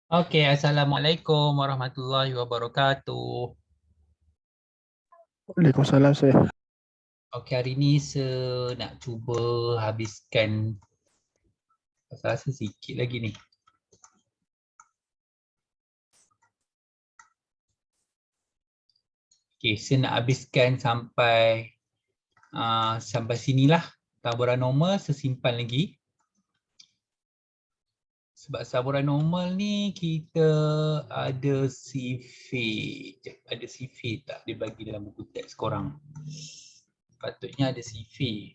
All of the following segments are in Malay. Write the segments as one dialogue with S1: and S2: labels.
S1: Okey, Assalamualaikum warahmatullahi wabarakatuh.
S2: Waalaikumsalam saya.
S1: Okey, hari ni saya nak cuba habiskan rasa sikit lagi ni. Okey, saya nak habiskan sampai sinilah. Taburan normal saya simpan lagi. Sebab taburan normal ni kita ada sifir. Ada sifir tak dia bagi dalam buku teks korang? Patutnya ada sifir.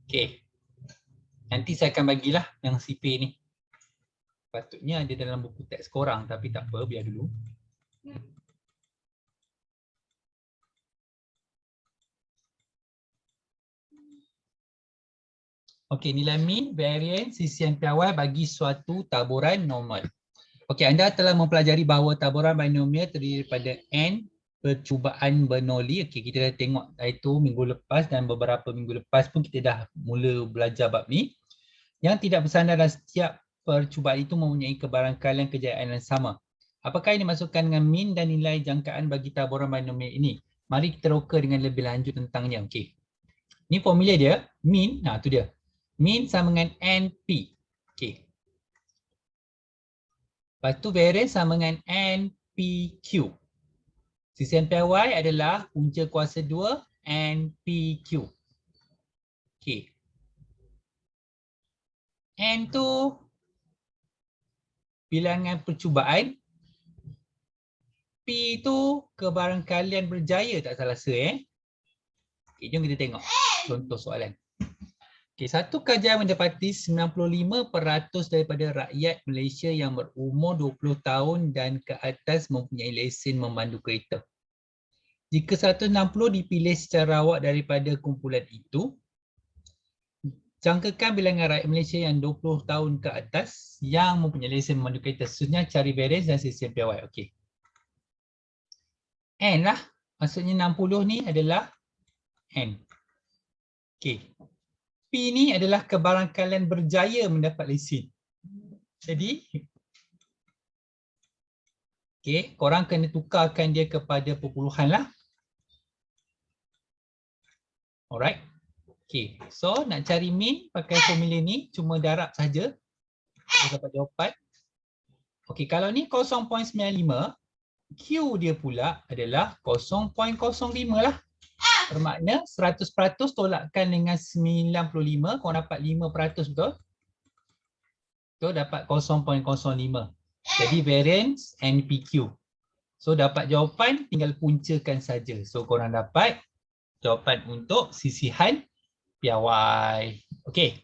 S1: Okey. Nanti saya akan bagilah yang sifir ni. Patutnya ada dalam buku teks korang tapi tak apa, biar dulu. Okey, nilai mean, variance, sisian piawai bagi suatu taburan normal. Okey, anda telah mempelajari bahawa taburan binomial terdiri daripada n percubaan Bernoulli. Okey, kita dah tengok itu minggu lepas dan beberapa minggu lepas pun kita dah mula belajar bab ni. Yang tidak bersandar dan setiap percubaan itu mempunyai kebarangkalian kejayaan yang sama. Apakah yang dimaksudkan dengan mean dan nilai jangkaan bagi taburan binomial ini? Mari kita roka dengan lebih lanjut tentangnya. Okey. Ni formula dia, mean, tu dia. Mean sama dengan NP. Okey. Lepas tu variance sama dengan NPQ. Sisian piawai adalah punca kuasa 2 NPQ. Okey. N tu bilangan percubaan. P tu kebarangkalian berjaya tak salah saya. Okey, jom kita tengok contoh soalan. Okey, satu kajian mendapati 95% daripada rakyat Malaysia yang berumur 20 tahun dan ke atas mempunyai lesen memandu kereta. Jika 160 dipilih secara awak daripada kumpulan itu, jangkakan bilangan rakyat Malaysia yang 20 tahun ke atas yang mempunyai lesen memandu kereta. Seterusnya cari variance dan sisian piawai. Okey. N lah. Maksudnya 60 ni adalah N. Okey. P ni adalah kebarangkalian berjaya mendapat lesen. Jadi, okey, korang kena tukarkan dia kepada perpuluhan lah. Alright. Okey, so nak cari mean pakai formula ni, cuma darab saja. Kita dapat jawapan. Okey, kalau ni 0.95, Q dia pula adalah 0.05 lah. Bermakna 100% tolakkan dengan 95, korang dapat 5%, betul? So dapat 0.05. Jadi variance NPQ. So dapat jawapan, tinggal puncakan saja. So korang dapat jawapan untuk sisihan piawai. Okey.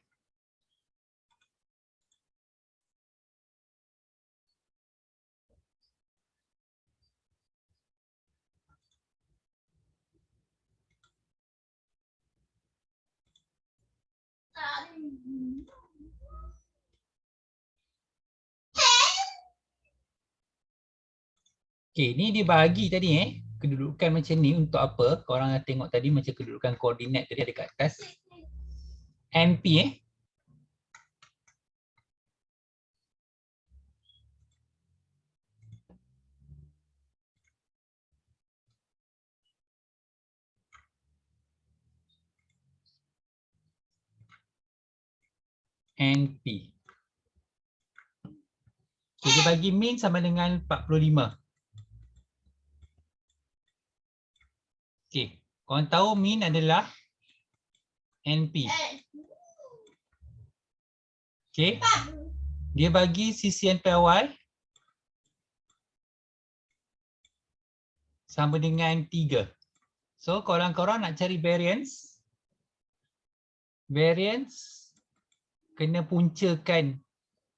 S1: Okey, ni dia bahagi tadi kedudukan macam ni untuk apa? Korang dah tengok tadi macam kedudukan koordinat tadi ada kat atas. NP NP. Okay, dia bagi mean sama dengan 45. Okey, korang tahu mean adalah NP. Okey. Dia bagi sisian piawai sama dengan 3. So, korang-korang nak cari variance. Variance kena puncakan.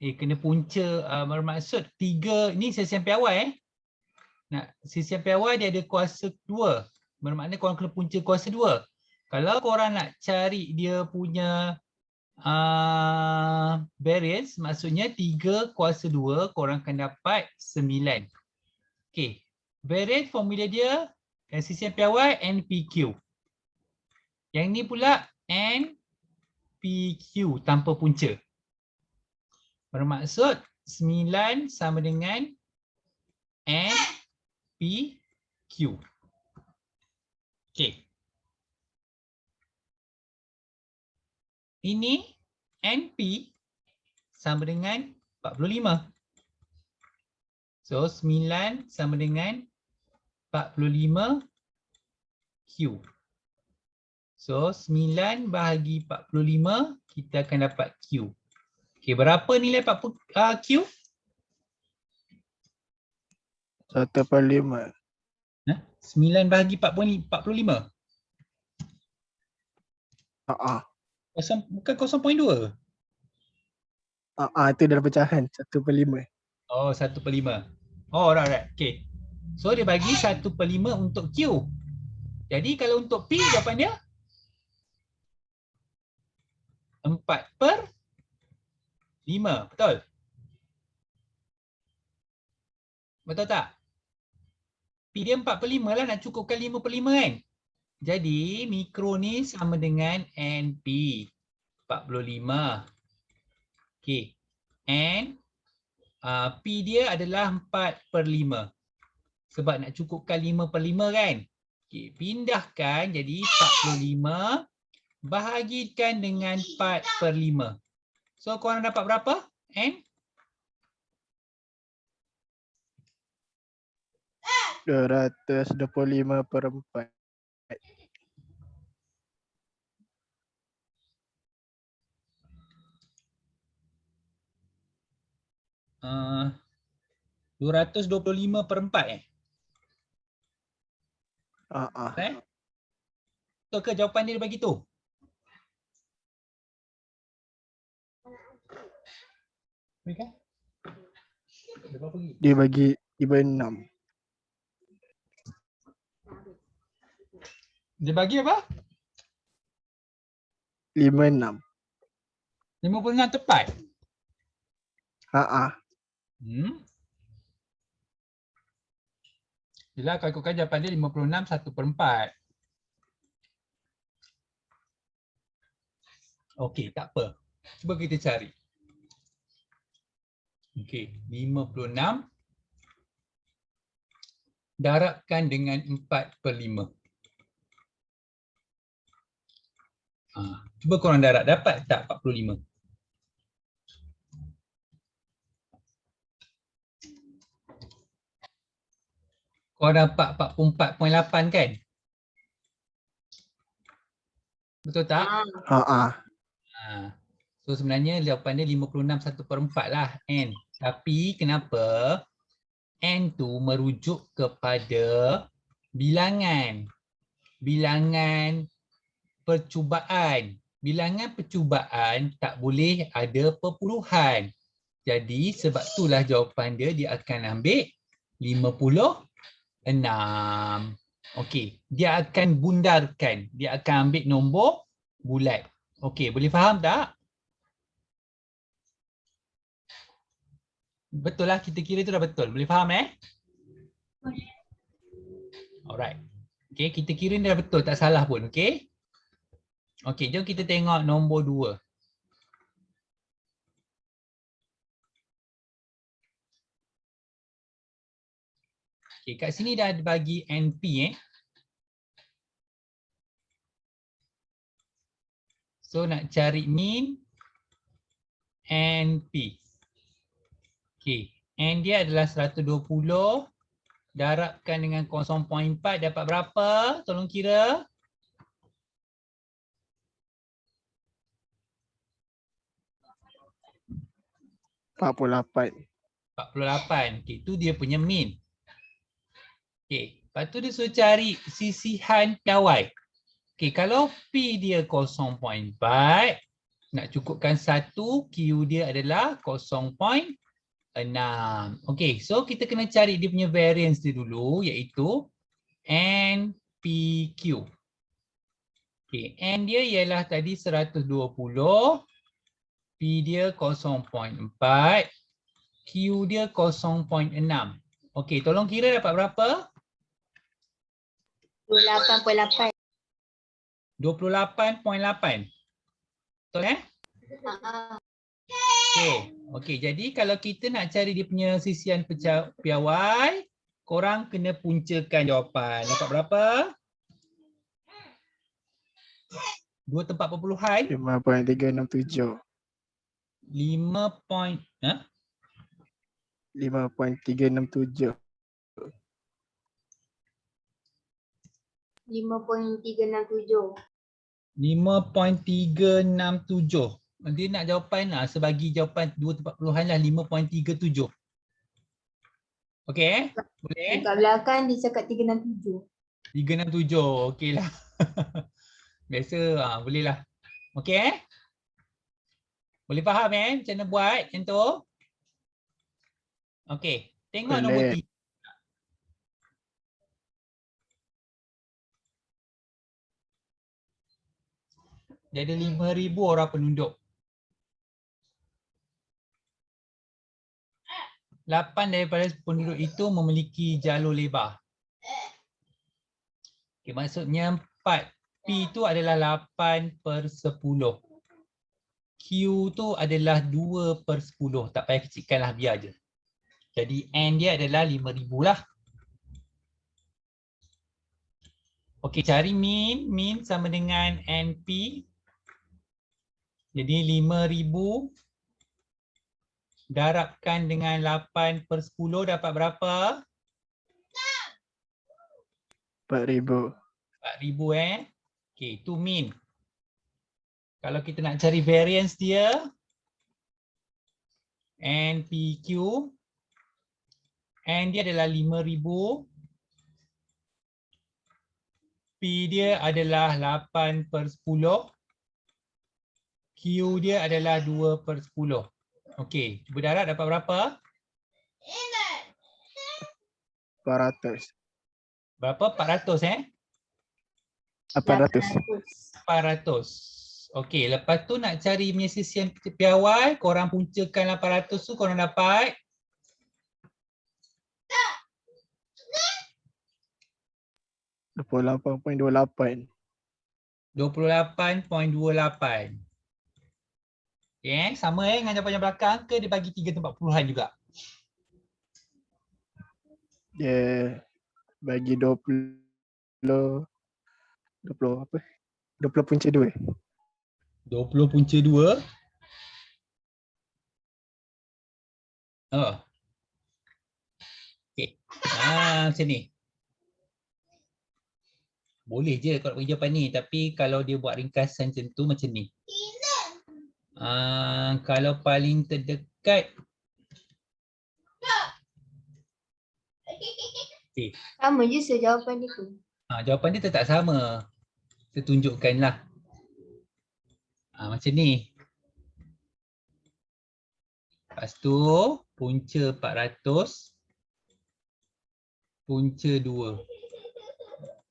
S1: Kena punca, bermaksud 3 ni sisian piawai. Nah, sisian piawai dia ada kuasa 2. Bermakna korang kena punca kuasa 2. Kalau korang nak cari dia punya variance, maksudnya 3 kuasa 2 korang akan dapat 9. Okey, Variance formula dia koefisien piawai NPQ. Yang ni pula NPQ tanpa punca. Bermaksud 9 sama dengan NPQ. Okey. Ini NP sama dengan 45. So 9 sama dengan 45 Q. So 9 bahagi 45 kita akan dapat Q. Okey, berapa nilai Q?
S2: 1/5.
S1: 9 bahagi 45. Bukan 0.2.
S2: Itu dalam pecahan 1/5.
S1: Oh, 1/5. Oh, alright. Okay. So dia bagi 1/5 untuk Q. Jadi kalau untuk P jawapan dia 4/5. Betul? Betul tak? P dia 4/5 lah, nak cukupkan 5/5 kan? Jadi mikro ni sama dengan NP 45. Okay. And P dia adalah 4/5. Sebab nak cukupkan 5/5 kan? Okay. Pindahkan jadi 45 bahagikan dengan 4/5. So korang dapat berapa? N?
S2: 225/4.
S1: 225/4 Betul ke jawapan dia bagi tu?
S2: Dia bagi 6.
S1: Dia bagi apa?
S2: 56.
S1: 56 tepat? Yelah, kalau ikutkan jawapan dia 56 1/4. Okey, tak apa. Cuba kita cari. Okey, 56 darabkan dengan 4/5. Cuba korang darab, dapat tak 45? Korang dapat 44.8 kan? Betul tak? So sebenarnya jawapan dia 56 1/4 lah N. Tapi kenapa N tu merujuk kepada bilangan. Bilangan percubaan. Bilangan percubaan tak boleh ada perpuluhan. Jadi sebab itulah jawapan dia akan ambil 56. Okey, dia akan bundarkan. Dia akan ambil nombor bulat. Okey, boleh faham tak? Betul lah, kita kira tu dah betul. Boleh faham Boleh. Alright. Okey, kita kira ni dah betul, tak salah pun. Okey. Okey, jom kita tengok nombor 2. Okey, kat sini dah bagi NP So nak cari mean NP. Okey, N dia adalah 120 darabkan dengan 0.4 dapat berapa? Tolong kira.
S2: 48.
S1: Okey, tu dia punya mean. Okey, lepas tu dia suruh cari sisihan piawai. Okey, kalau P dia 0.4, nak cukupkan 1, Q dia adalah 0.6. Okey, so kita kena cari dia punya variance dia dulu, iaitu NPQ. Okey, N dia ialah tadi 120, P dia 0.4, Q dia 0.6. Okey, tolong kira dapat berapa?
S3: 28.8.
S1: 28.8. Betul Okey, jadi kalau kita nak cari dia punya sisian piawai, korang kena puncakan jawapan. Dapat berapa? 2 tempat perpuluhan.
S2: 5.367.
S1: 5 point,
S2: 5.367.
S3: 5.367.
S1: 5.367. Dia nak jawapan lah, sebagi jawapan 2 tempat perpuluhan lah 5.37. Okey, boleh?
S3: Dekat belakang dia cakap 367.
S1: 367, okey lah. Biasa, boleh lah. Okey? Boleh faham macam mana buat macam tu? Okey, tengok nombor
S2: Boleh.
S1: 3. Dia ada 5,000 orang penduduk. 8 daripada penduduk itu memiliki jalur lebar. Okay, maksudnya 4. P itu adalah 8/10. Q tu adalah 2/10. Tak payah kecilkan lah, biar je. Jadi N dia adalah 5,000 lah. Okey, cari min. Min sama dengan NP. Jadi 5,000 darabkan dengan 8/10 dapat berapa?
S2: 4,000.
S1: 4,000 Okey, itu min. Kalau kita nak cari variance dia, NPQ, N dia adalah 5,000, P dia adalah 8/10, Q dia adalah 2/10. Okey, berdarab dapat berapa?
S2: 400.
S1: Berapa? 400
S2: 800.
S1: 400. Okey, lepas tu nak cari punya sisian piawai, korang puncakan 800 tu korang dapat
S2: 28.28.
S1: 28.28. Okey, sama dengan jawapan yang belakang ke dia bagi 3 tempat perpuluhan juga?
S2: Dia bagi 20 apa? 20.2.
S1: 20.2. Oh. Okey. Macam ni. Boleh je kalau bagi jawapan ni, tapi kalau dia buat ringkasan macam tu macam ni. Kalau paling terdekat. Okay.
S3: Sama je sejawapan dia tu.
S1: Jawapan dia tetap sama. Kita tunjukkanlah. Macam ni. Lepas tu punca 400. Punca 2.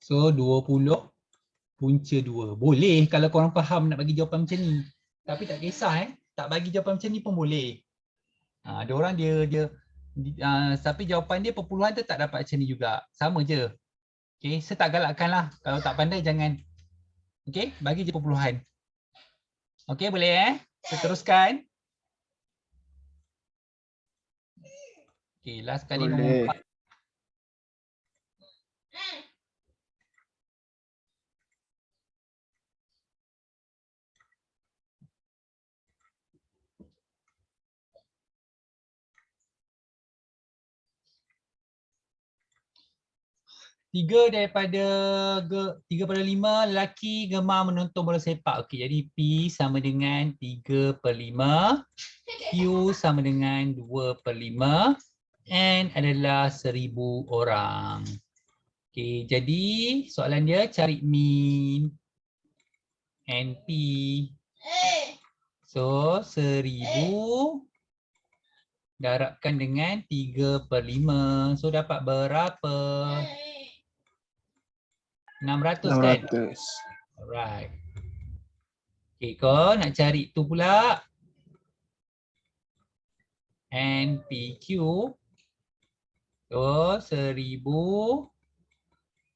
S1: So 20 punca 2. Boleh kalau korang faham nak bagi jawapan macam ni. Tapi tak kisah tak bagi jawapan macam ni pun boleh. Ada orang dia tapi jawapan dia perpuluhan tu tak dapat macam ni juga. Sama je. Okey, saya tak galakkan lah. Kalau tak pandai jangan. Okey, bagi je perpuluhan. Okey, boleh Saya teruskan. Okey, last kali nombor
S2: Boleh.
S1: 4. Tiga daripada 5 lelaki gemar menonton bola sepak. Okey, jadi P sama dengan 3/5, Q sama dengan 2/5, N adalah 1,000 orang. Okey, jadi soalan dia cari min NP. So 1,000 darabkan dengan 3/5. So dapat berapa? 600 kan?
S2: 600.
S1: Alright. Okay, kau nak cari tu pula. NPQ. So 1,000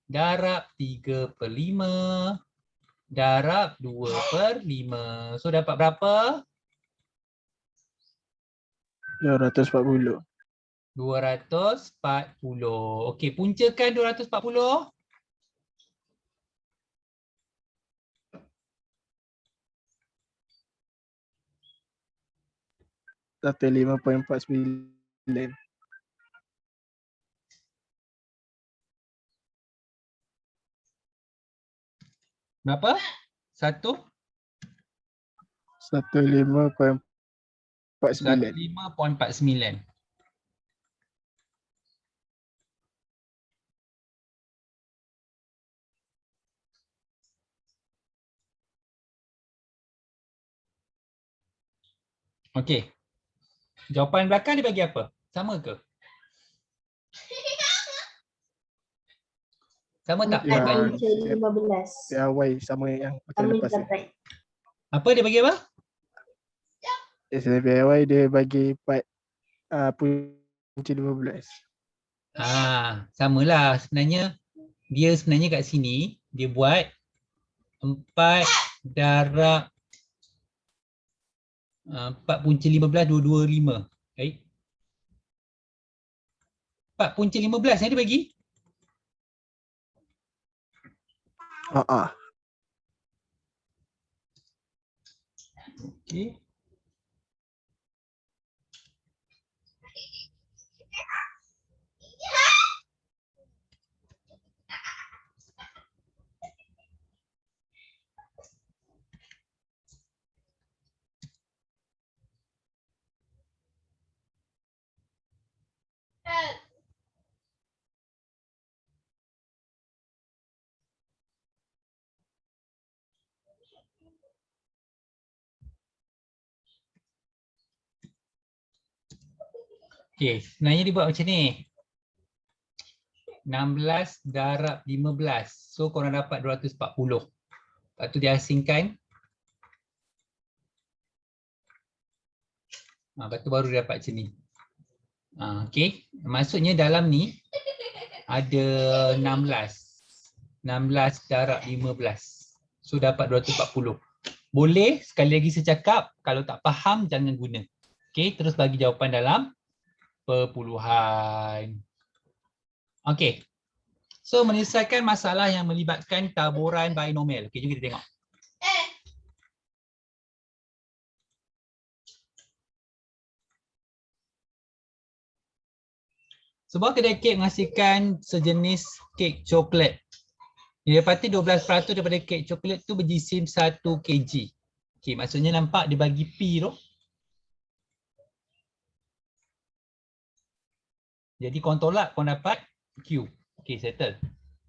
S1: darab 3/5 darab 2/5. So dapat berapa?
S2: 240.
S1: 240. Okey, puncakan 240.
S2: 15.49.
S1: Berapa? 1
S2: 15.49.
S1: 15.49. Okey. Jawapan belakang dia bagi apa? Sama ke? Sama tak?
S2: Ya,
S3: 4.15.
S2: PRY sama yang macam
S3: Kami
S2: lepas ni.
S3: dapat.
S1: Apa dia bagi apa?
S2: PRY dia bagi 4.15.
S1: Samalah sebenarnya. Dia sebenarnya kat sini dia buat 4 darab 4.15 225. Baik. 4.15 yang dia bagi. Okey. Okey, sebenarnya dia buat macam ni. 16 darab 15. So korang dapat 240. Lepas tu dia asingkan. Lepas tu baru dia dapat macam ni. Okey, maksudnya dalam ni ada 16. 16 darab 15. So dapat 240. Boleh sekali lagi saya cakap, kalau tak faham jangan guna. Okey, terus bagi jawapan dalam perpuluhan. Okey. So menyelesaikan masalah yang melibatkan taburan binomial. Okey, jom kita tengok. Sebuah kedai kek menghasilkan sejenis kek coklat. Dia dapati 12% daripada kek coklat tu berjisim 1 kg. Okey, maksudnya nampak dia bagi P tu. Jadi korang tolak, korang dapat Q. Okey, settle.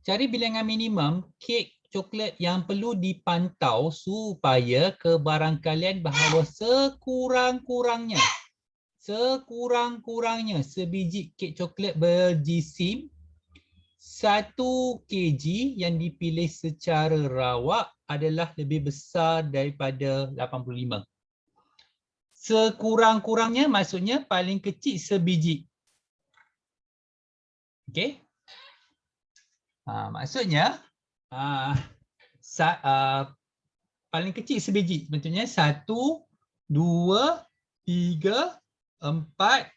S1: Cari bilangan minimum kek coklat yang perlu dipantau supaya kebarangkalian bahawa sekurang-kurangnya sebiji kek coklat berjisim 1 kg yang dipilih secara rawak adalah lebih besar daripada 85. Sekurang-kurangnya maksudnya paling kecil sebiji. Okey. Maksudnya paling kecil sebiji. Maksudnya 1, 2, 3, 4,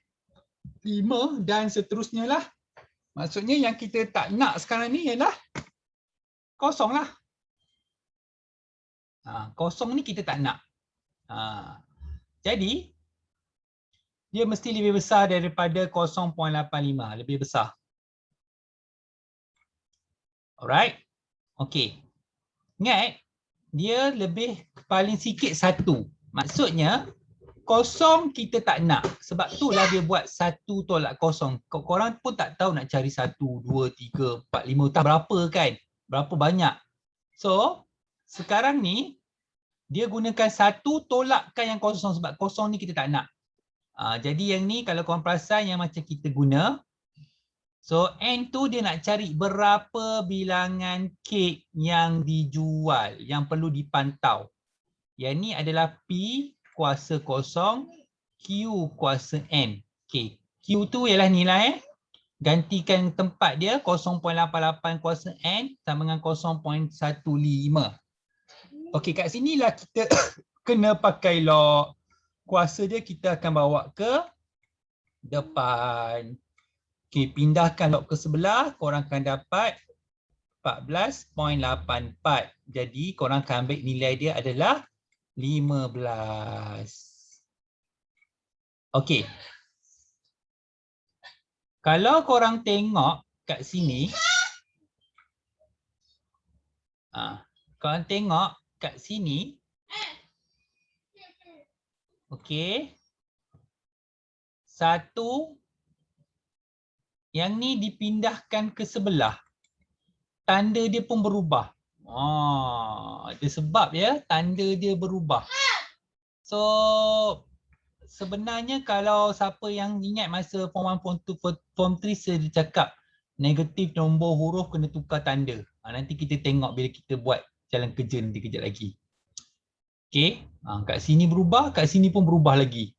S1: 5 dan seterusnya lah. Maksudnya yang kita tak nak sekarang ni ialah kosong lah. Kosong ni kita tak nak. Jadi dia mesti lebih besar daripada 0.85, lebih besar. Alright. Okey. Ingat, dia lebih paling sikit 1. Maksudnya kosong kita tak nak. Sebab itulah dia buat 1 tolak kosong. Korang pun tak tahu nak cari 1, 2, 3, 4, 5, tak berapa kan? Berapa banyak. So, sekarang ni dia gunakan 1 tolakkan yang kosong sebab kosong ni kita tak nak. Jadi yang ni kalau korang perasan yang macam kita guna. So N tu dia nak cari berapa bilangan kek yang dijual, yang perlu dipantau. Yang ni adalah P kuasa kosong, Q kuasa N. Okay. Q tu ialah nilai. gantikan tempat dia 0.88 kuasa N sama dengan 0.15. Okey, kat sinilah kita kena pakai log. Kuasa dia kita akan bawa ke depan. Okey, pindahkan log ke sebelah, korang akan dapat 14.84. Jadi korang akan ambil nilai dia adalah 15. Okey. Kalau korang tengok kat sini, korang tengok kat sini, okey, satu yang ni dipindahkan ke sebelah, tanda dia pun berubah. Ada sebab ya, tanda dia berubah. So sebenarnya kalau siapa yang ingat masa form 1, form 2, form 3 saya cakap negatif nombor huruf kena tukar tanda. Nanti kita tengok bila kita buat jalan kerja nanti kejap lagi. Okey, kat sini berubah, kat sini pun berubah lagi.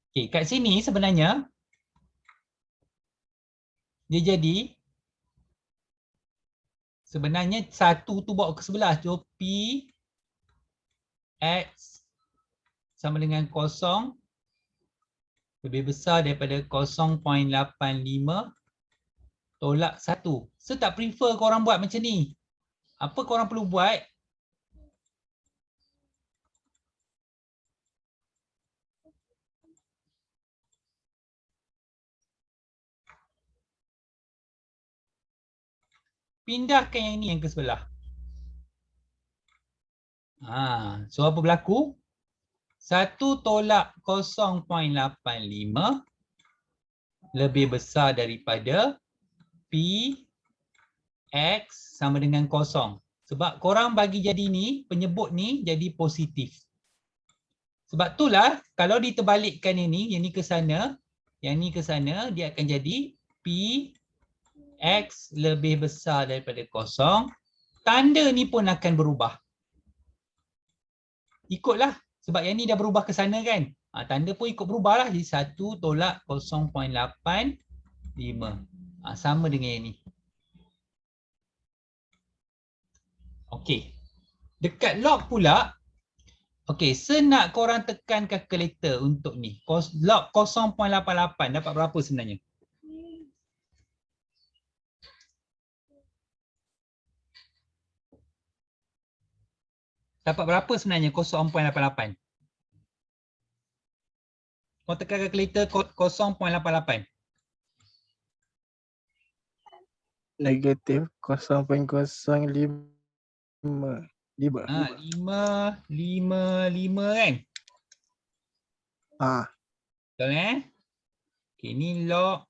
S1: Okey, kat sini sebenarnya dia jadi sebenarnya satu tu bawa ke sebelah. So P X sama dengan 0 lebih besar daripada 0.85 tolak 1. Saya tak prefer korang buat macam ni. Apa korang perlu buat? Pindahkan yang ni yang ke sebelah. So apa berlaku? 1 tolak 0.85 lebih besar daripada P X sama dengan 0. Sebab korang bagi jadi ni, penyebut ni jadi positif. Sebab itulah kalau diterbalikkan yang ni ke sana, yang ni ke sana, dia akan jadi P X lebih besar daripada 0. Tanda ni pun akan berubah. Ikutlah. Sebab yang ni dah berubah ke sana kan. Tanda pun ikut berubah lah. Jadi 1 tolak 0.85. Sama dengan yang ni. Okey. Dekat log pula. Okey, senak korang tekan kalkulator untuk ni. Log 0.88 dapat berapa sebenarnya? Dapat berapa sebenarnya 0.88? Kau tekan kalkulator 0.88.
S2: Negatif 0.05. 5
S1: kan? Betul Okay, ni log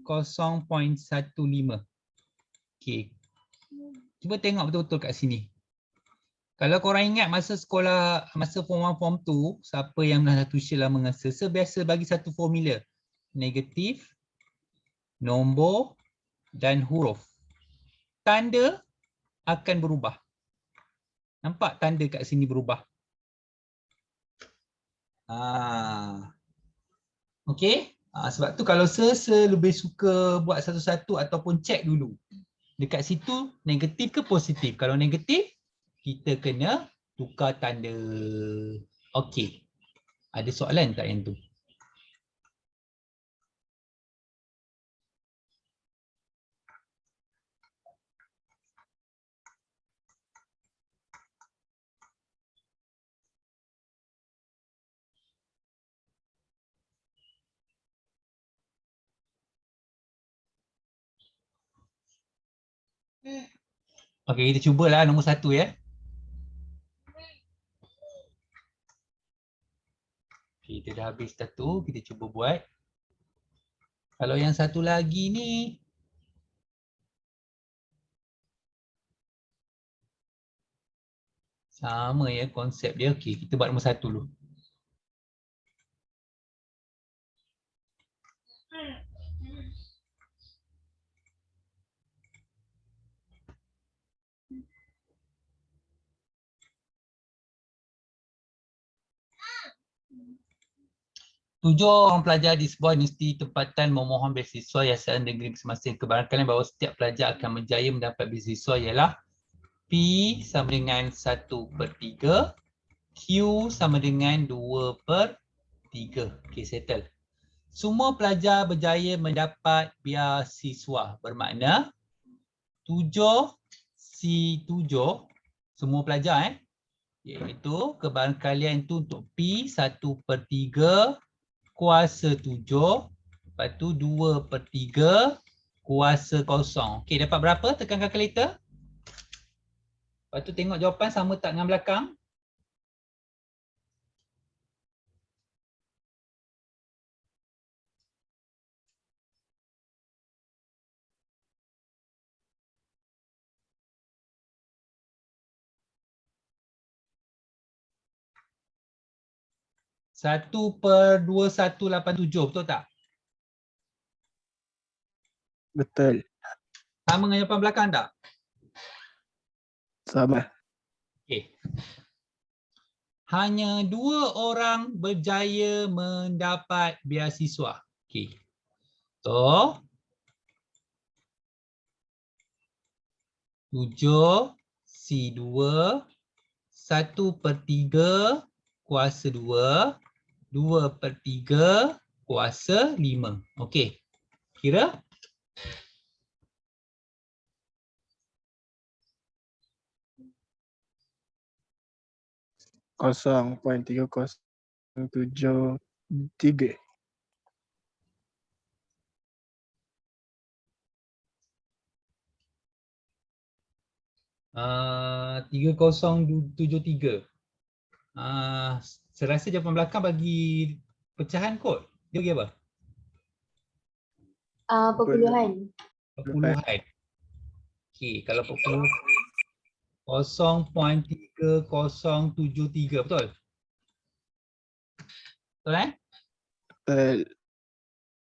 S1: 0.15. Okay. Cuba tengok betul-betul kat sini. Kalau korang ingat masa sekolah, masa form 1, form 2, siapa yang dah tuition lama dengan saya biasa bagi satu formula. Negatif, nombor dan huruf. Tanda akan berubah. Nampak tanda kat sini berubah? Okey. Sebab tu kalau saya lebih suka buat satu-satu ataupun check dulu. Dekat situ negatif ke positif? Kalau negatif, kita kena tukar tanda. Okey. Ada soalan tak yang tu? Okey, kita cubalah nombor 1 ya. Okay, kita dah habis satu, kita cuba buat. Kalau yang satu lagi ni, sama ya konsep dia. Okey, kita buat nombor 1 dulu. 7 orang pelajar di sebuah universiti tempatan memohon beasiswa yayasan negeri masing-masing. Kebarangkalian bahawa setiap pelajar akan berjaya mendapat beasiswa ialah P sama dengan 1/3, Q sama dengan 2/3. Okey, settle. Semua pelajar berjaya mendapat beasiswa. Bermakna 7C7 semua pelajar iaitu kebarangkalian itu untuk P 1/3 kuasa 7, lepas tu 2/3 kuasa 0. Okey, dapat berapa? Tekan kalkulator. Lepas tu tengok jawapan sama tak dengan belakang. Satu per 2187, betul tak?
S2: Betul.
S1: Sama dengan jawapan belakang tak?
S2: Sama.
S1: Okey. Hanya 2 orang berjaya mendapat beasiswa. Okey. So 7C2 1/3 kuasa 2, 2/3 kuasa 5. Okey. Kira
S2: 0.3073.
S1: 3073. Saya rasa jawapan belakang bagi pecahan kot. Dia bagi apa?
S3: Perpuluhan.
S1: Perpuluhan. Okey, kalau perpuluhan 0.3073, betul? Betul
S2: Betul.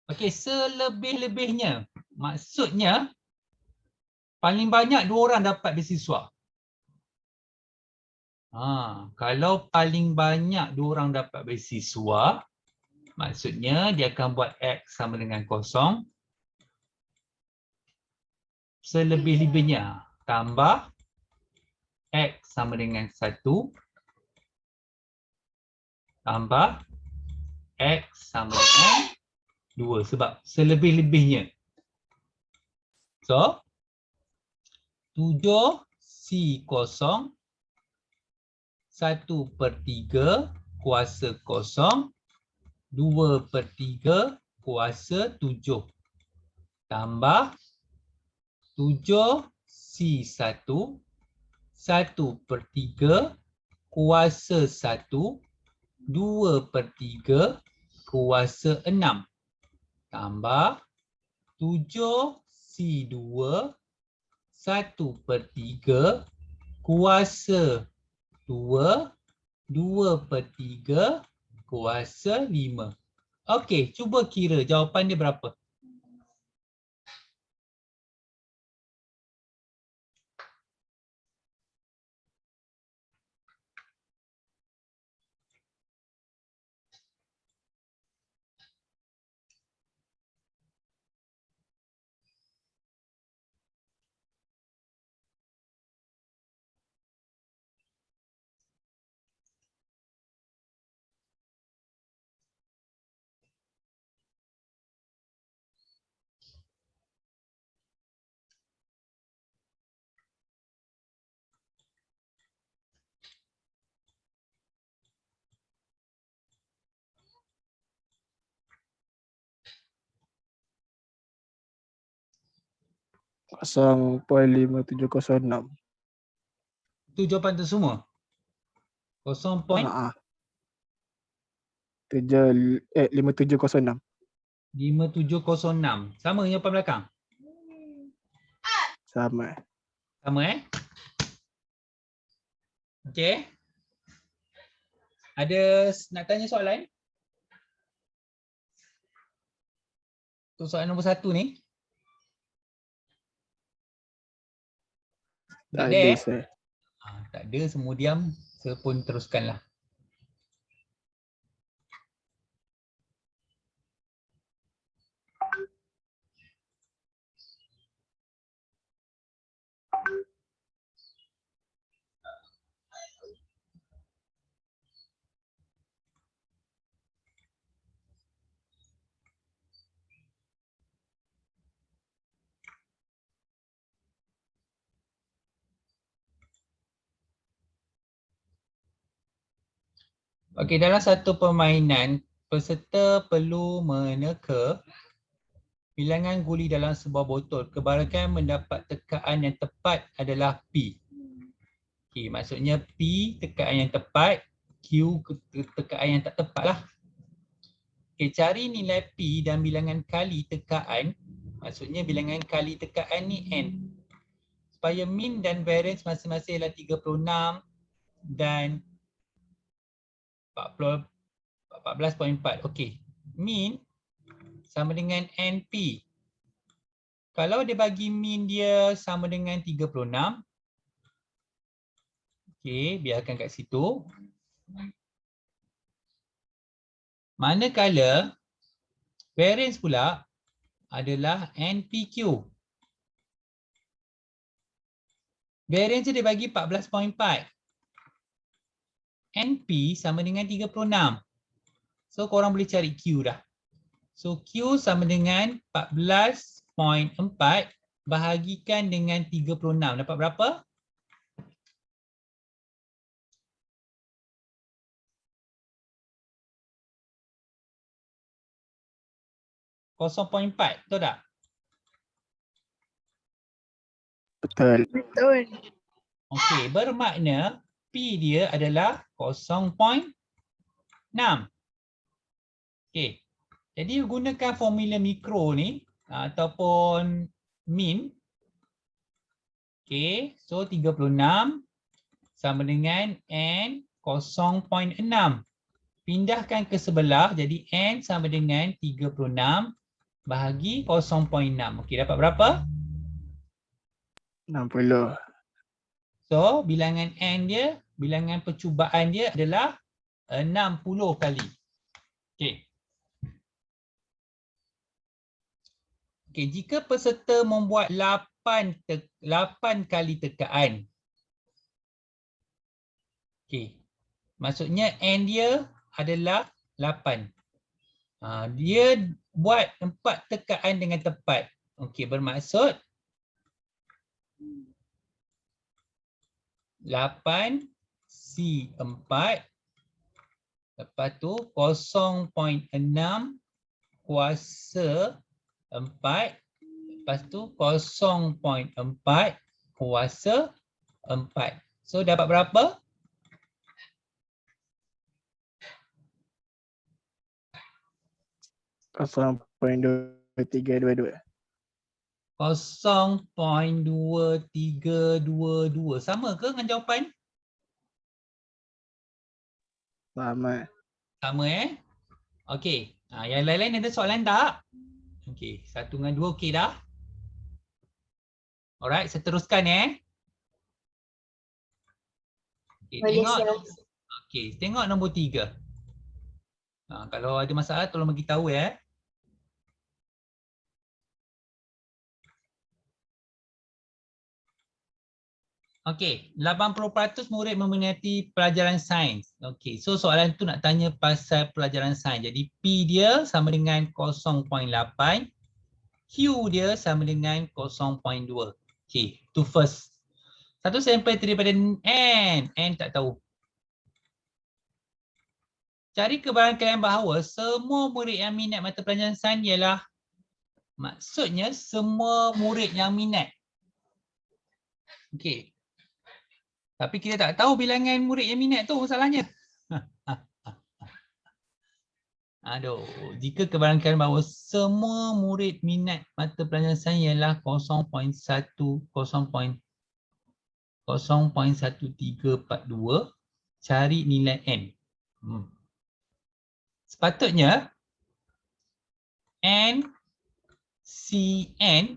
S1: Okey, selebih-lebihnya. Maksudnya paling banyak 2 orang dapat beasiswa. Kalau paling banyak 2 orang dapat beasiswa, maksudnya dia akan buat X sama dengan 0. Selebih-lebihnya tambah X sama dengan 1 tambah X sama dengan 2 sebab selebih-lebihnya. So 7C0 1/3 kuasa 0 2/3 kuasa 7 tambah 7C1 1/3 kuasa 1 2/3 kuasa 6 tambah 7C2 1/3 kuasa 2 2/3 kuasa 5. Okey, cuba kira jawapan dia berapa?
S2: Kosong 0.5706.
S1: Itu jawapan tu semua. 0.5706.
S2: 5706.
S1: Sama dengan jawapan belakang?
S2: Sama.
S1: Sama Okey. Ada nak tanya soalan? Untuk soalan nombor 1 ni.
S2: Tak
S1: ada
S2: ada, sir.
S1: Tak ada, semua diam. Saya pun teruskanlah. Okey, dalam satu permainan, peserta perlu meneka bilangan guli dalam sebuah botol. Kebarakan mendapat tekaan yang tepat adalah P. Okey, maksudnya P tekaan yang tepat, Q tekaan yang tak tepat lah. Okey, cari nilai P dan bilangan kali tekaan. Maksudnya bilangan kali tekaan ni N. Supaya mean dan variance masing-masing adalah 36 dan 14.4. Okey. Mean sama dengan NP. Kalau dia bagi mean dia sama dengan 36. Okey, biarkan kat situ. Manakala variance pula adalah NPQ. Variance dia bagi 14.4. NP sama dengan 36. So korang boleh cari Q dah. So Q sama dengan 14.4 bahagikan dengan 36. Dapat berapa? .4, betul tak?
S2: Betul.
S3: Betul.
S1: Okey, bermakna P dia adalah 0.6. Okey. Jadi gunakan formula mikro ni ataupun mean. Okey, so 36 sama dengan N 0.6. Pindahkan ke sebelah jadi N sama dengan 36 bahagi 0.6. Okey, dapat berapa?
S2: 60.
S1: So, bilangan N dia, bilangan percubaan dia adalah 60 kali. Okey. Okey, jika peserta membuat 8 kali tekaan. Okey. Maksudnya N dia adalah 8. Dia buat 4 tekaan dengan tepat. Okey, bermaksud 8 C4 lepas tu 0.6 kuasa 4 lepas tu 0.4 kuasa 4. So dapat berapa?
S2: Kosong 0.2322.
S1: 0.2322. Sama ke dengan jawapan?
S2: Sama.
S1: Sama Okey. Yang lain-lain ada soalan tak? Okey, 1 dengan 2 okey dah. Alright, seteruskan Okey,
S3: Boleh
S1: tengok.
S3: siap.
S1: Okey, tengok nombor 3. Kalau ada masalah tolong bagi tahu Okey, 80% murid meminati pelajaran sains. Okey, so soalan tu nak tanya pasal pelajaran sains. Jadi P dia sama dengan 0.8, Q dia sama dengan 0.2. Okey, tu first. Satu sampel daripada N tak tahu. Cari kebarangkalian bahawa semua murid yang minat mata pelajaran sains ialah, maksudnya semua murid yang minat. Okey. Tapi kita tak tahu bilangan murid yang minat tu masalahnya. Aduh, jika kebarangkalian bahawa semua murid minat mata pelajaran sains ialah 0.1342, cari nilai N. Sepatutnya N CN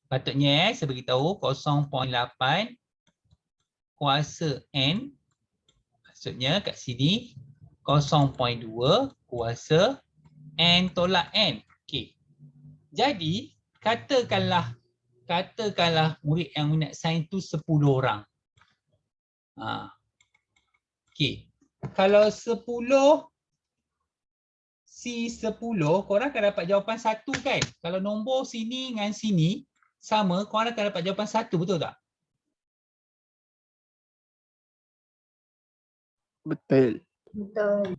S1: patutnya saya beritahu 0.8 kuasa N, maksudnya kat sini 0.2 kuasa N tolak N. Okey. Jadi katakanlah murid yang minat sains tu 10 orang. Okey. Kalau 10 C10 korang akan dapat jawapan 1 kan? Kalau nombor sini dengan sini sama, korang akan dapat jawapan 1, betul tak?
S2: Betul.
S3: Betul.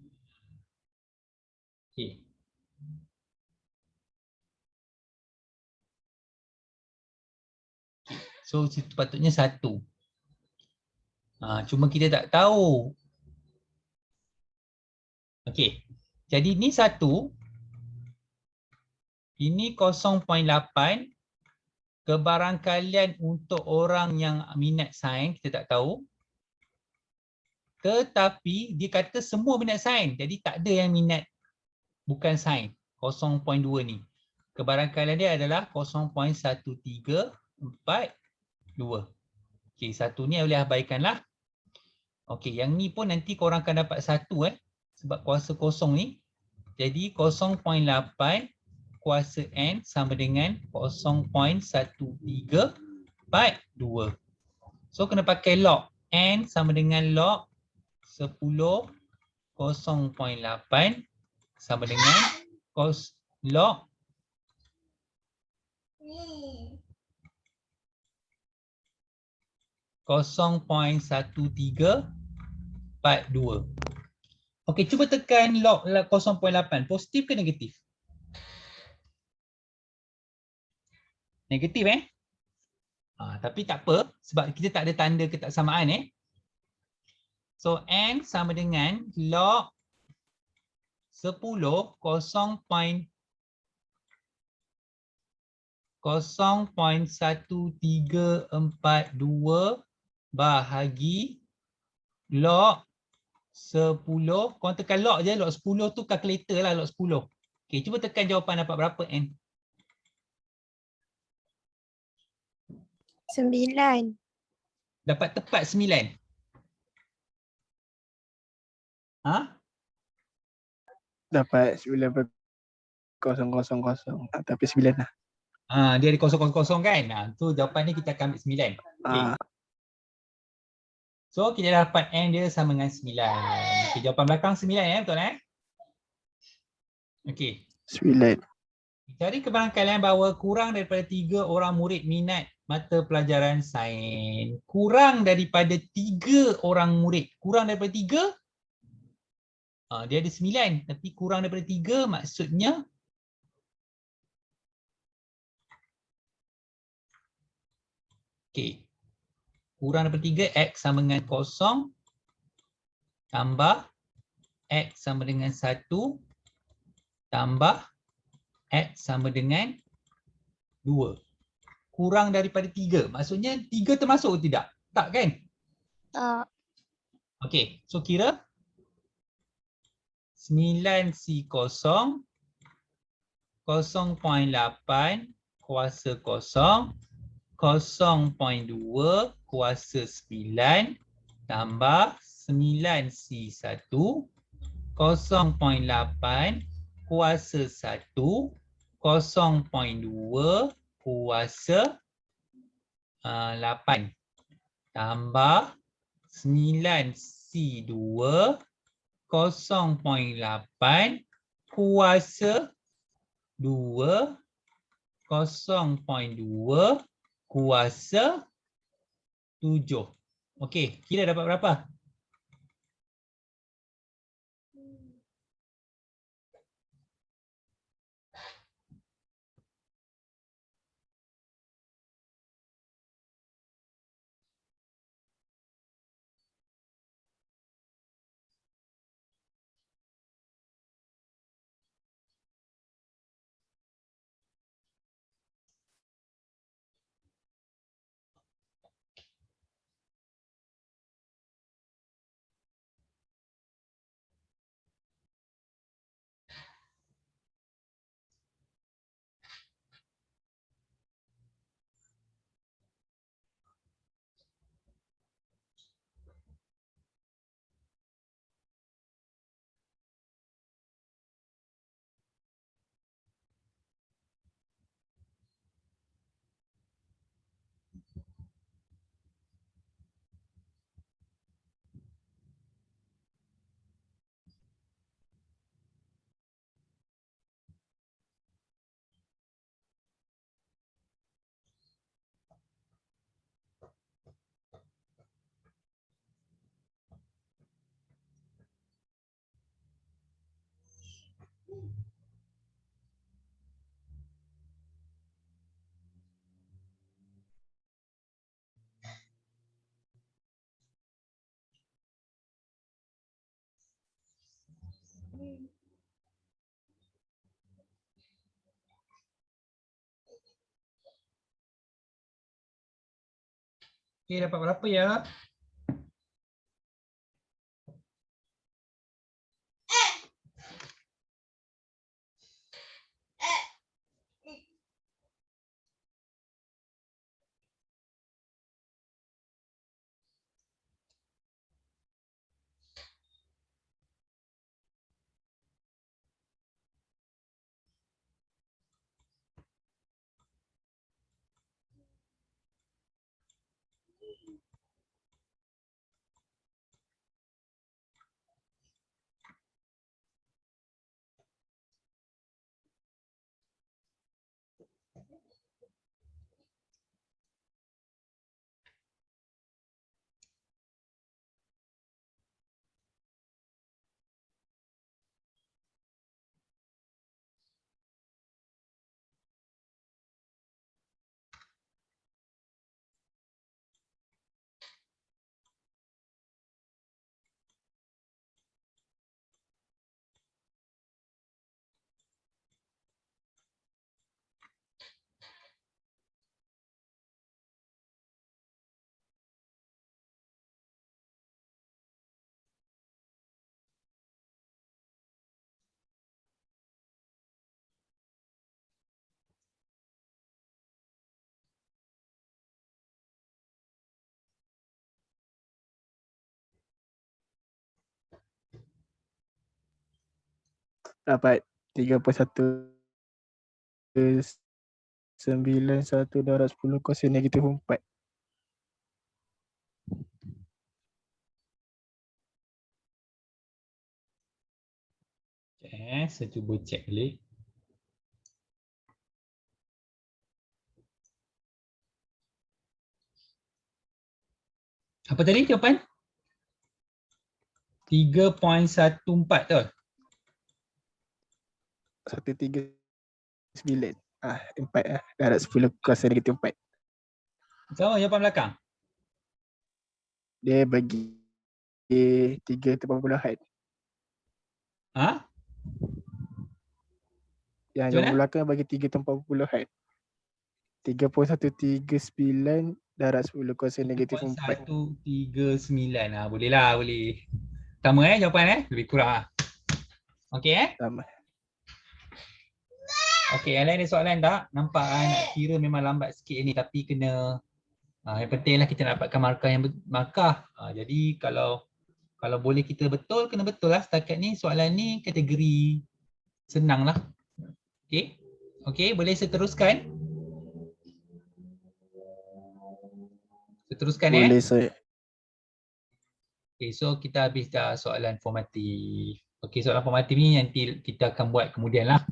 S1: Okey. So sepatutnya 1. Cuma kita tak tahu. Okey. Jadi ni 1. Ini 0.8. Kebarangkalian untuk orang yang minat sains kita tak tahu. Tetapi dia kata semua minat sains. Jadi tak ada yang minat bukan sains. 0.2 ni. Kebarangkalian dia adalah 0.1342. Okey, satu ni boleh abaikanlah. Okey, yang ni pun nanti korang akan dapat 1 sebab kuasa kosong ni. Jadi 0.8 kuasa N sama dengan 0.1342. So kena pakai log. N sama dengan log 10 0.8 sama dengan log 0.1342. Okey, cuba tekan log 0.8. Positif ke negatif? Negatif tapi tak apa sebab kita tak ada tanda ketaksamaan So N sama dengan log 10 0.1342 bahagi log 10. Korang tekan log je, log 10 tu kalkulator lah log 10. Okey, cuba tekan jawapan dapat berapa N?
S4: 9.
S1: Dapat tepat 9.
S2: Dapat 9,000. Tapi 9 lah.
S1: Dia ada kosong-kosong kan? Tu jawapan ni kita akan ambil 9. Okey.
S2: Ah,
S1: So kita dapat N dia sama dengan 9. Okey, jawapan belakang 9 betul Okey.
S2: 9.
S1: Cari kebarangkalian bahawa kurang daripada 3 orang murid minat mata pelajaran sains. Kurang daripada 3 orang murid. Kurang daripada 3? Dia ada 9. Tapi kurang daripada 3 maksudnya okey. Kurang daripada 3, X sama dengan 0 tambah X sama dengan 1 tambah X sama dengan 2. Kurang daripada 3. Maksudnya 3 termasuk ke tidak? Tak kan?
S4: Tak.
S1: Okey, so kira 9C0 0.8 kuasa 0 0.2 kuasa 9 tambah 9C1 0.8 kuasa 1 0.2 kuasa 8 tambah 9C2 0.8 kuasa 2 0.2 kuasa 7. Okey, kira dapat berapa? Okey, dapat berapa ya?
S2: Dapat 3.191/10 kuasa negatif 4.
S1: Saya cuba check balik. Apa tadi jawapan? 3.14 tu.
S2: 139. 4 lah. Darat 10 kuasa negatif 4.
S1: Sama jawapan belakang.
S2: Dia bagi 3/10.
S1: Ha?
S2: Yang
S1: Macam
S2: jawapan
S1: mana?
S2: belakang bagi 3/40. 3.139 darat 10 kuasa negatif 4.
S1: 139. Boleh lah, boleh. Sama jawapan lebih kurang lah. Okey
S2: Sama.
S1: Okey, yang lain ada soalan tak? Nampak nak kira memang lambat sikit ni tapi kena yang pentinglah kita nak dapatkan markah yang markah. Jadi kalau boleh kita betul, kena betul lah. Setakat ni soalan ni kategori senang lah. Okey. Okey, boleh saya teruskan? Saya teruskan
S2: Boleh saya.
S1: Okay, so kita habis dah soalan formatif. Okay, soalan formatif ni nanti kita akan buat kemudian lah.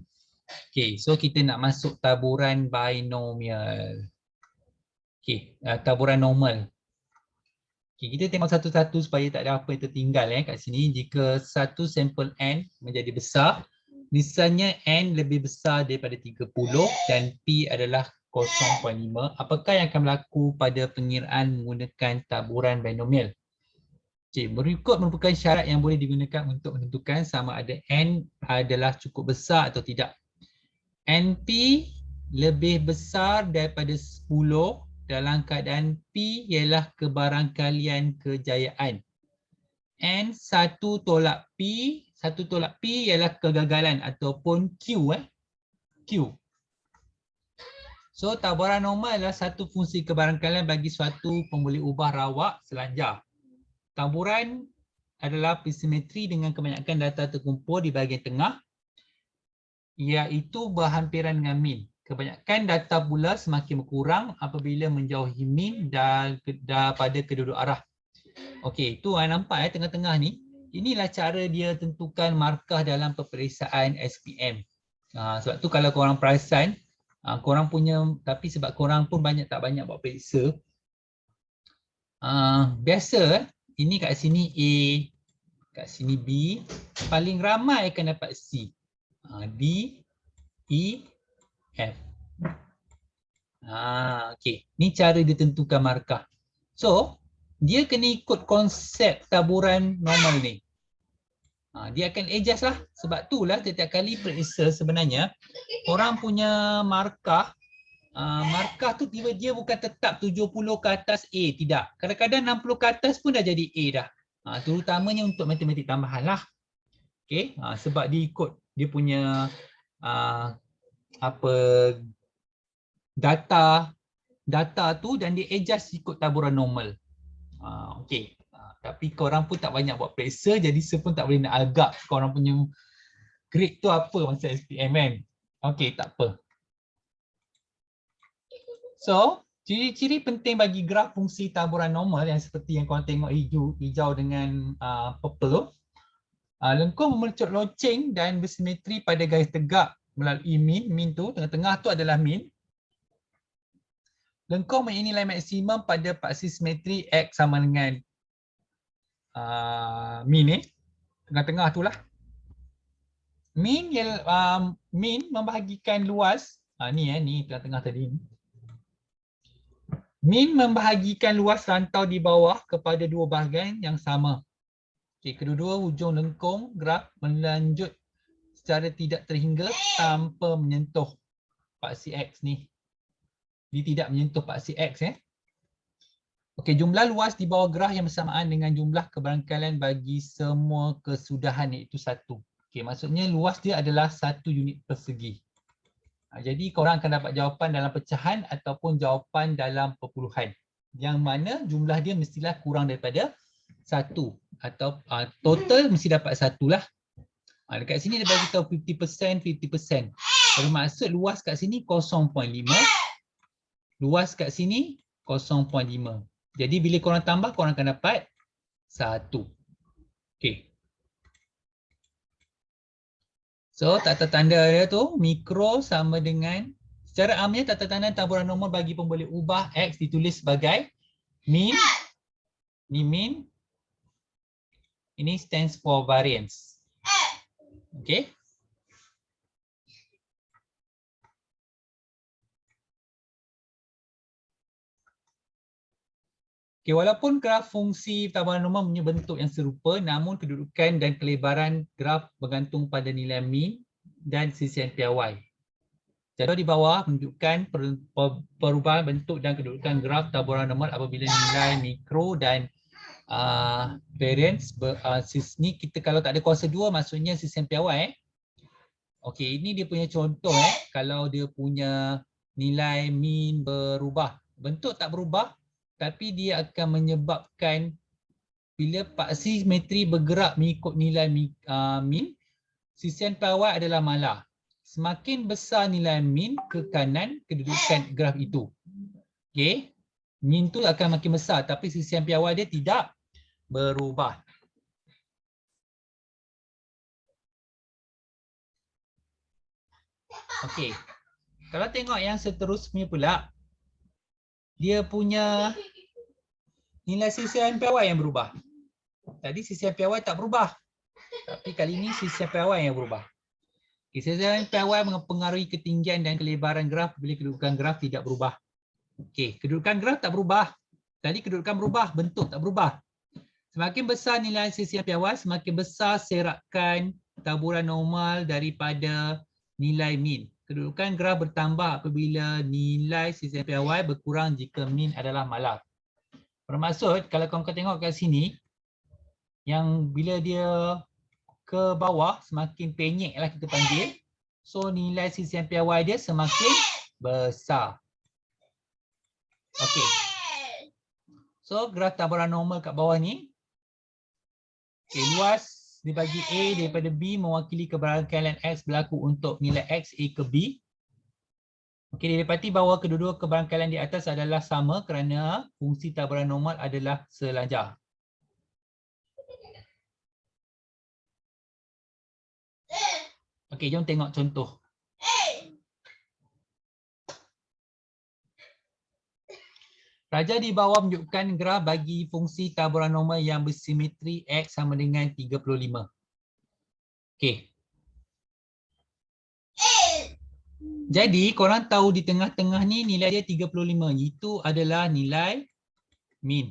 S1: Okay, so kita nak masuk taburan binomial. Okay, taburan normal. Okay, kita tengok satu-satu supaya tak ada apa yang tertinggal kat sini. Jika satu sampel N menjadi besar, misalnya N lebih besar daripada 30 dan P adalah 0.5, apakah yang akan berlaku pada pengiraan menggunakan taburan binomial? Okay, berikut merupakan syarat yang boleh digunakan untuk menentukan sama ada N adalah cukup besar atau tidak. NP lebih besar daripada 10 dalam keadaan P ialah kebarangkalian kejayaan. N1 tolak P ialah kegagalan ataupun Q. Q. So taburan normal adalah satu fungsi kebarangkalian bagi suatu pemboleh ubah rawak selanjar. Taburan adalah simetri dengan kebanyakan data terkumpul di bahagian tengah, iaitu berhampiran dengan min. Kebanyakan data pula semakin berkurang apabila menjauhi min daripada kedua-dua arah. Okey, itu nampak tengah-tengah ni. Inilah cara dia tentukan markah dalam peperiksaan SPM. Sebab tu kalau korang perasan, korang punya, tapi sebab korang pun tak banyak buat periksa, biasa ini kat sini A, kat sini B, paling ramai akan dapat C. D, E, F. Okey. Ni cara dia tentukan markah. So, dia kena ikut konsep taburan normal ni. Dia akan adjust lah. Sebab tu lah setiap kali periksa sebenarnya orang punya markah, markah tu dia bukan tetap 70 ke atas A, tidak. Kadang-kadang 60 ke atas pun dah jadi A dah. Terutamanya untuk matematik tambahan lah. Okay, sebab dia ikut dia punya data tu dan dia adjust ikut taburan normal. Okay. Tapi korang pun tak banyak buat periksa, jadi saya pun tak boleh nak agak korang punya grade tu apa masa SPM kan. Okay, tak apa. So, ciri-ciri penting bagi graf fungsi taburan normal yang seperti yang korang tengok hijau dengan purple tu. Lengkung memercut loceng dan bersimetri pada garis tegak melalui min. Min tu, tengah-tengah tu adalah min. Lengkung mempunyai nilai maksimum pada paksi simetri X sama dengan min ni. Tengah-tengah tu lah. Min membahagikan luas. Ni tengah-tengah tadi. Min membahagikan luas rantau di bawah kepada dua bahagian yang sama. Okay, kedua-dua hujung lengkung graf melanjut secara tidak terhingga tanpa menyentuh paksi X ni. Dia tidak menyentuh paksi X. Okey, jumlah luas di bawah graf yang bersamaan dengan jumlah kebarangkalian bagi semua kesudahan iaitu 1. Okey, maksudnya luas dia adalah 1 unit persegi. Jadi korang akan dapat jawapan dalam pecahan ataupun jawapan dalam perpuluhan. Yang mana jumlah dia mestilah kurang daripada 1 atau total mesti dapat 1 lah. Dekat sini dia bagi tahu 50%, 50%. Bermaksud luas kat sini 0.5. Luas kat sini 0.5. Jadi bila korang tambah, korang akan dapat 1. Okey. So tata tanda dia tu mikro sama dengan, secara amnya tata tanda taburan normal bagi pun boleh ubah X ditulis sebagai min. Ni min. Ini stands for variance. Okey. Okay, walaupun graf fungsi taburan normal punya bentuk yang serupa, namun kedudukan dan kelebaran graf bergantung pada nilai min dan sisian piawai. Jadual di bawah menunjukkan perubahan bentuk dan kedudukan graf taburan normal apabila nilai mikro dan variance ni kita kalau tak ada kuasa 2 maksudnya sisian piawai. Okey, ini dia punya contoh kalau dia punya nilai min berubah. Bentuk tak berubah, tapi dia akan menyebabkan bila paksi simetri bergerak mengikut nilai min, sisian piawai adalah malah. Semakin besar nilai min ke kanan kedudukan graf itu. Okey. Min tu akan makin besar tapi sisian piawai dia tidak berubah. Okey. Kalau tengok yang seterusnya pula, dia punya nilai sisian piawai yang berubah. Tadi sisian piawai tak berubah. Tapi kali ini sisian piawai yang berubah. Okay, sisian piawai mempengaruhi ketinggian dan kelebaran graf bila kedudukan graf tidak berubah. Okey, kedudukan graf tak berubah. Tadi kedudukan berubah, bentuk tak berubah. Semakin besar nilai sisian piawai, semakin besar serakan taburan normal daripada nilai min. Kedudukan graf bertambah apabila nilai sisian piawai berkurang jika min adalah malah. Bermaksud kalau kau tengok kat sini, yang bila dia ke bawah semakin penyek lah kita panggil. So nilai sisian piawai dia semakin besar. Okey. So graf taburan normal kat bawah ni. Okay, luas dibagi A daripada B mewakili kebarangkalian X berlaku untuk nilai X A ke B. Okey, didapati bahawa kedua-dua kebarangkalian di atas adalah sama kerana fungsi taburan normal adalah selajar. Okey, jom tengok contoh. Raja di bawah menunjukkan graf bagi fungsi taburan normal yang bersimetri X sama dengan 35. Okey. Jadi korang tahu di tengah-tengah ni nilai dia 35. Itu adalah nilai min.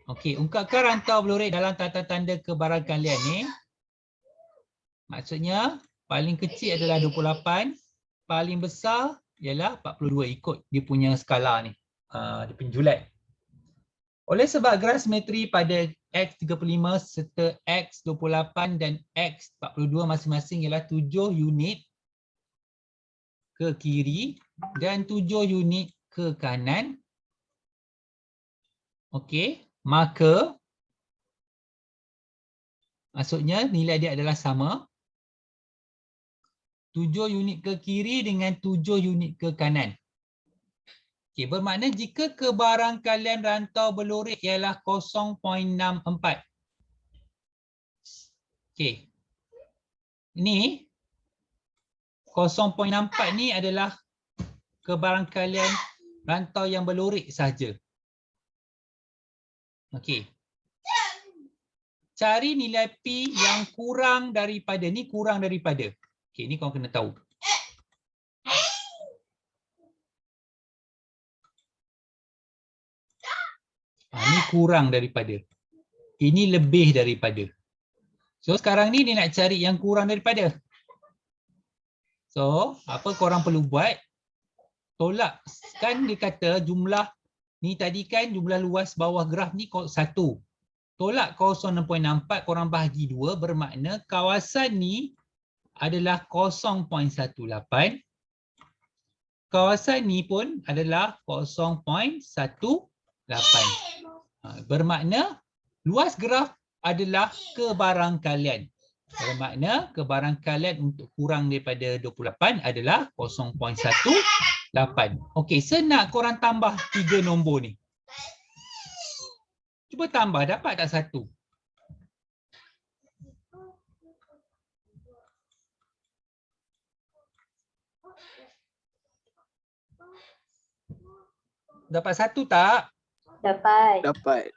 S1: Okey, ungkapkan rantau berlorek dalam tata tanda kebarangkalian ni. Maksudnya paling kecil adalah 28, paling besar ialah 42 ikut dia punya skala ni. Dia punya julat. Oleh sebab graf simetri pada X35 serta X28 dan X42 masing-masing ialah 7 unit ke kiri dan 7 unit ke kanan. Okey, maka maksudnya nilai dia adalah sama. 7 unit ke kiri dengan 7 unit ke kanan. Okey, bermakna jika kebarangkalian rantau berlorek ialah 0.64. Okey. Ini 0.64 ni adalah kebarangkalian rantau yang berlorek sahaja. Okey. Cari nilai P yang kurang daripada ni, kurang daripada. Okey, ni kau kena tahu. Ni kurang daripada. Ini lebih daripada. So sekarang ni dia nak cari yang kurang daripada. So apa korang perlu buat? Tolak. Kan dia kata jumlah ni tadi kan jumlah luas bawah graf ni 1. Tolak 0.64 korang bahagi 2 bermakna kawasan ni adalah 0.18. Kawasan ni pun adalah 0.18. Bermakna luas graf adalah kebarangkalian. Bermakna kebarangkalian untuk kurang daripada 28 adalah 0.18. Okey, senak korang tambah 3 nombor ni. Cuba tambah, dapat tak 1? Dapat 1 tak?
S3: Dapat.
S2: Dapat.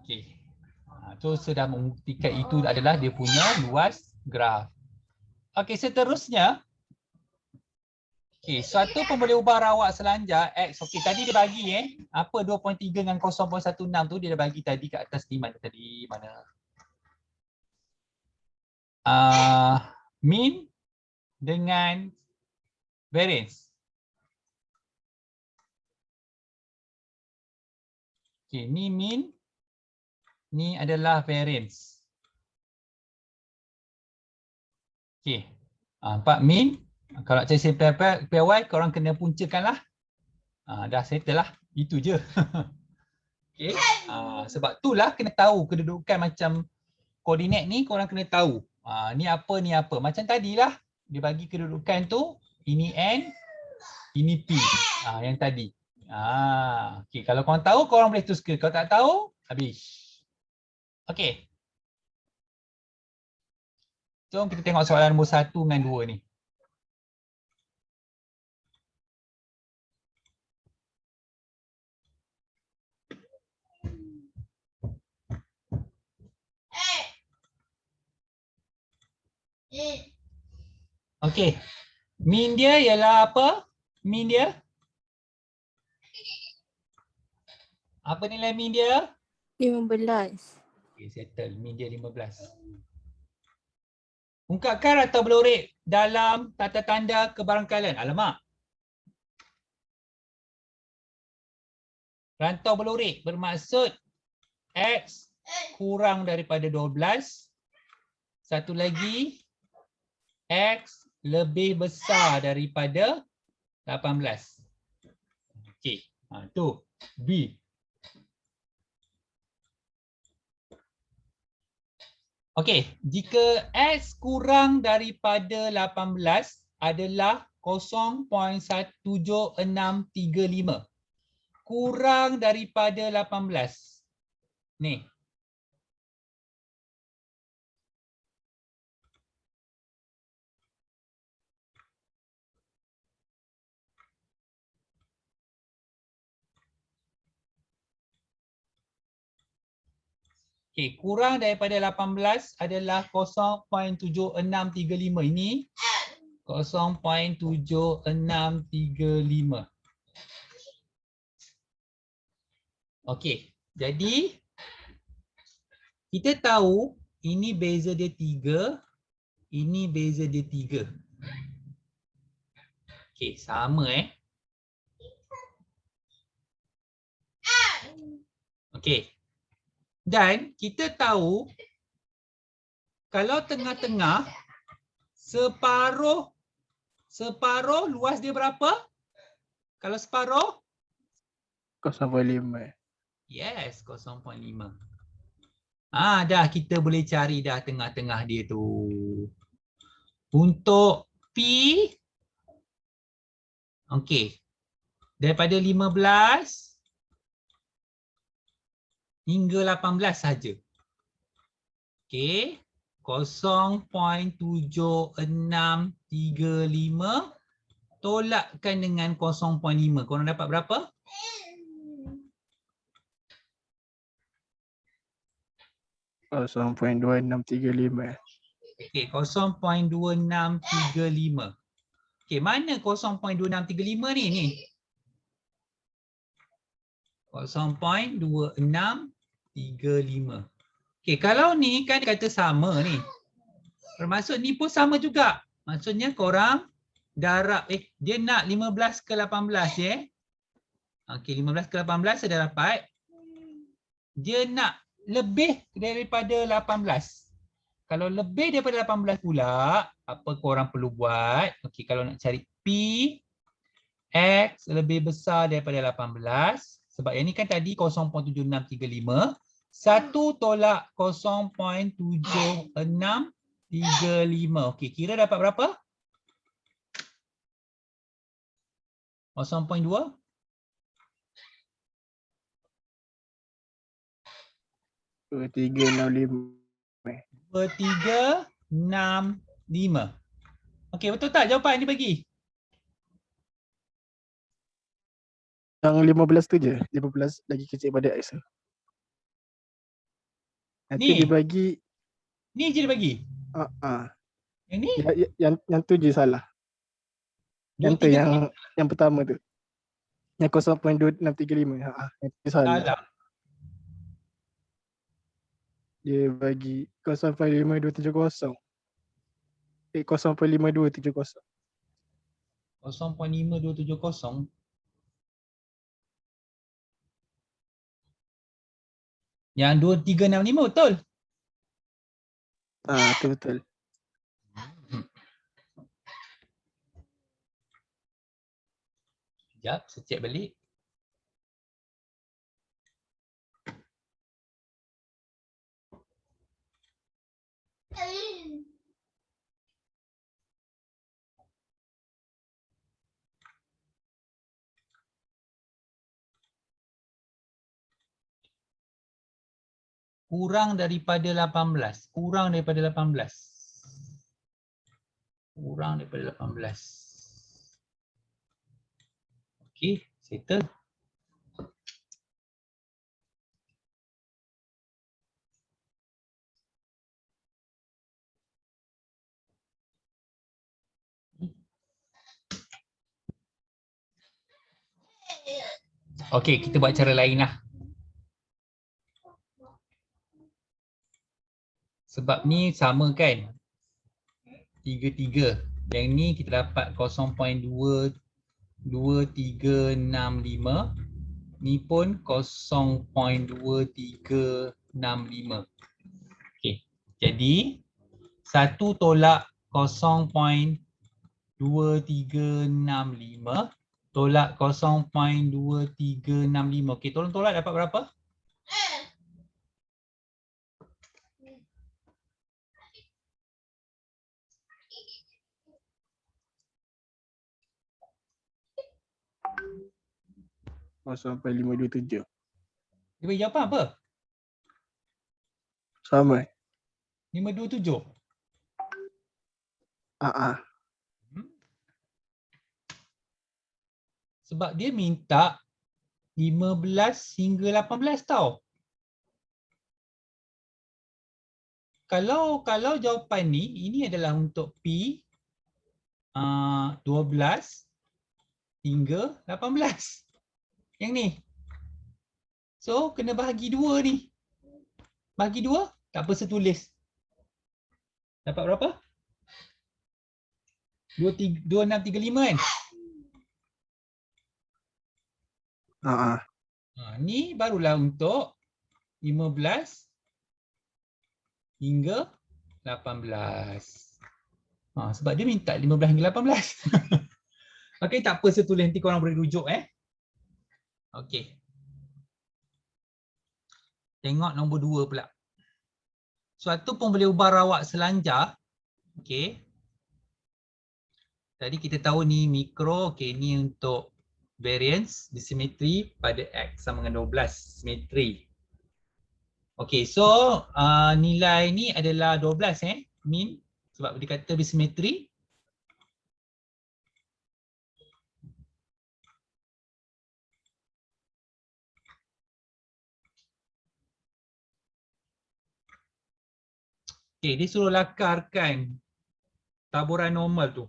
S1: Okey. So sudah membuktikan itu adalah dia punya luas graf. Okey, seterusnya. Okey, suatu pemboleh ubah rawak selanjar X. Okey, tadi dia bagi apa 2.3 dengan 0.16 tu dia dah bagi tadi kat atas di mana tadi? Mana? Min dengan variance. Okey, ni min. Ni adalah variance. Okey. Nampak min. Kalau nak cari sampel PY, korang kena puncakan lah. Dah settle lah. Itu je. Okey. Sebab itulah kena tahu kedudukan macam koordinat ni korang kena tahu. Ni apa, ni apa. Macam tadilah. Dia bagi kedudukan tu. Ini N. Ini P. Yang tadi. Okey. Kalau korang tahu, korang boleh teruskan. Kalau tak tahu, habis. Okey. Jom kita tengok soalan nombor 1 dengan 2 ni. Okey. Min dia ialah apa? Min dia? Apa nilai min dia?
S4: 15.
S1: Okey, settle. Min dia 15. Ungkapkan rantau berlorek dalam tata tanda kebarangkalian. Alamak. Rantau berlorek bermaksud X kurang daripada 12. Satu lagi, X lebih besar daripada 18. Okey, tu B. Okey, jika X kurang daripada 18 adalah 0.17635. Kurang daripada 18. Ni. Okey, kurang daripada 18 adalah 0.7635. Ini 0.7635. Okey, jadi kita tahu ini beza dia 3, ini beza dia 3. Okey, sama Okey. Dan kita tahu kalau tengah-tengah separuh luas dia berapa? Kalau separuh?
S2: 0.5.
S1: Yes, 0.5. Dah kita boleh cari dah tengah-tengah dia tu. Untuk P, okey. Daripada 15 hingga 18 saja. Okey. 0.7635 tolakkan dengan 0.5. Korang dapat berapa?
S2: Oh, 0.2635.
S1: Okey, 0.2635. Okey, mana 0.2635 ni? 0.2635. Okey, kalau ni kan kata sama ni. Bermaksud ni pun sama juga. Maksudnya korang darab, dia nak 15 ke 18 je. Okey, 15 ke 18 saya dah dapat. Dia nak lebih daripada 18. Kalau lebih daripada 18 pula, apa korang perlu buat? Okey, kalau nak cari P, X lebih besar daripada 18. Sebab yang ni kan tadi 0.7635. 1 tolak 0.7635. Okey, kira dapat berapa? 0.2?
S2: 2365.
S1: 2365. Okey, betul tak jawapan dia bagi?
S2: Yang 15 tu je. 15 lagi kecil pada X tu. Nanti
S1: Ni?
S2: dia bagi
S1: Ni je dia bagi. Yang ni?
S2: yang tu je salah. Yang tu
S1: 23
S2: yang pertama tu. Yang 0.2635. Yang tu salah.
S1: salah.
S2: Dia bagi 0.5270. 0.5270.
S1: 0.5270. Yang 2365 betul?
S2: Betul.
S1: Sekejap, saya cek balik. Kurang daripada 18. Kurang daripada 18. Kurang daripada 18. Okey, settle. Okey, kita buat cara lain lah. Sebab ni sama kan? 3. Yang ni kita dapat 0.2365. Ni pun 0.2365. Okey. Jadi 1 tolak 0.2365 tolak 0.2365. Okey, tolong tolak dapat berapa?
S2: Sampai 527.
S1: Dia bagi jawapan apa?
S2: Sama.
S1: 527. Sebab dia minta 15 hingga 18 tau. kalau jawapan ni, ini adalah untuk P 12 hingga 18. Yang ni. So, kena bahagi 2 ni. Bahagi 2, tak apa setulis. Dapat berapa? 2635 kan? Ni barulah untuk 15 hingga 18. Sebab dia minta 15 hingga 18. Okey, tak apa setulis, nanti korang boleh rujuk Okey. Tengok nombor 2 pula. Suatu pun boleh ubah rawak selanjar. Okey. Tadi kita tahu ni mikro, okey, ni untuk variance disimetri pada X sama dengan 12 simetri. Okey, so nilai ni adalah 12 min, sebab dia kata disimetri. Okey, dia suruh lakarkan taburan normal tu.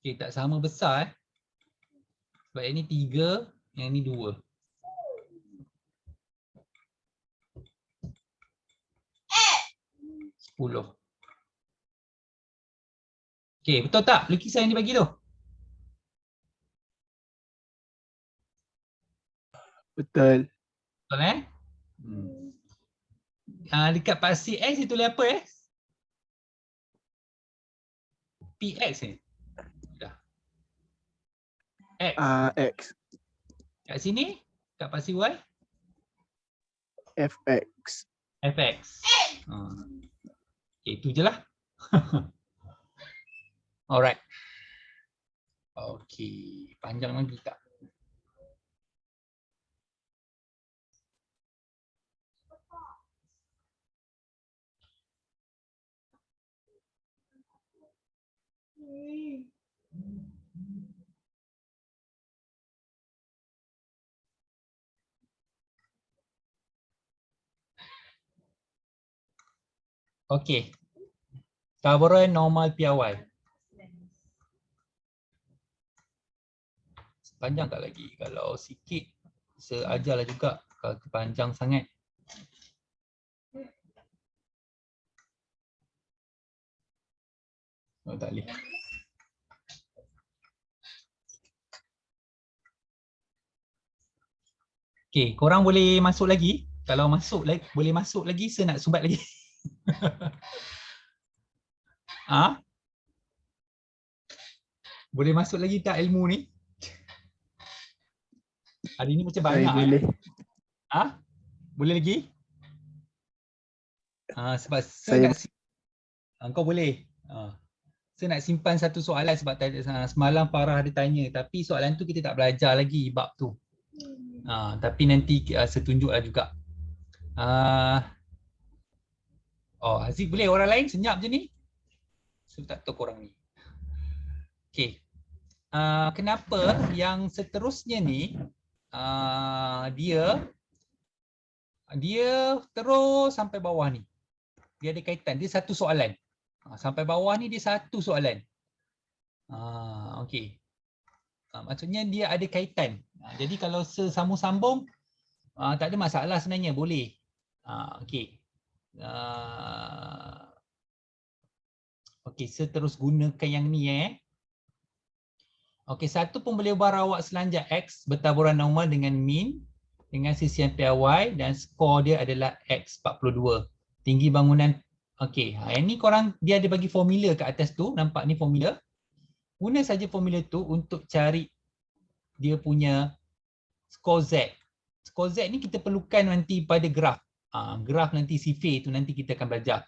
S1: Okey, tak sama besar Sebab yang ni 3, yang ni 2. Okey, betul tak lukisan yang dibagi tu?
S2: Betul.
S1: Betul dekat paksi X dia tulis apa PX ni. Dah. X.
S2: X.
S1: Kat sini, kat paksi Y,
S2: FX.
S1: FX. Okay, itu je lah. Alright. Okay, panjang lagi tak? Okey. Taburan normal PRY. Panjang tak lagi? Kalau sikit, seajarlah juga. Kalau panjang sangat. Oh, tak boleh. Okey, korang boleh masuk lagi. Kalau masuk lagi, boleh masuk lagi, saya nak sumbat lagi. Boleh masuk lagi tak ilmu ni? Hari ni macam banyak.
S2: Boleh.
S1: Boleh lagi? Sebab
S2: Saya
S1: kau boleh. Saya nak simpan satu soalan sebab semalam Farah ada tanya, tapi soalan tu kita tak belajar lagi bab tu. Tapi nanti saya tunjuklah juga. Aziz boleh, orang lain senyap je ni. Saya tak tahu korang ni. Okey. Kenapa yang seterusnya ni dia terus sampai bawah ni. Dia ada kaitan, dia satu soalan. Sampai bawah ni dia satu soalan. Okey. Maksudnya dia ada kaitan. Jadi kalau sesambung-sambung tak ada masalah sebenarnya, boleh. Okey. Okey, saya terus gunakan yang ni Okey, satu pun boleh ubah rawak selanjar X bertaburan normal dengan min dengan sisian PRY dan skor dia adalah X42. Tinggi bangunan Okey, yang ni korang dia ada bagi formula kat atas tu, nampak ni formula. Guna saja formula tu untuk cari dia punya skor Z. Skor Z ni kita perlukan nanti pada graf. Graf nanti survey tu nanti kita akan belajar.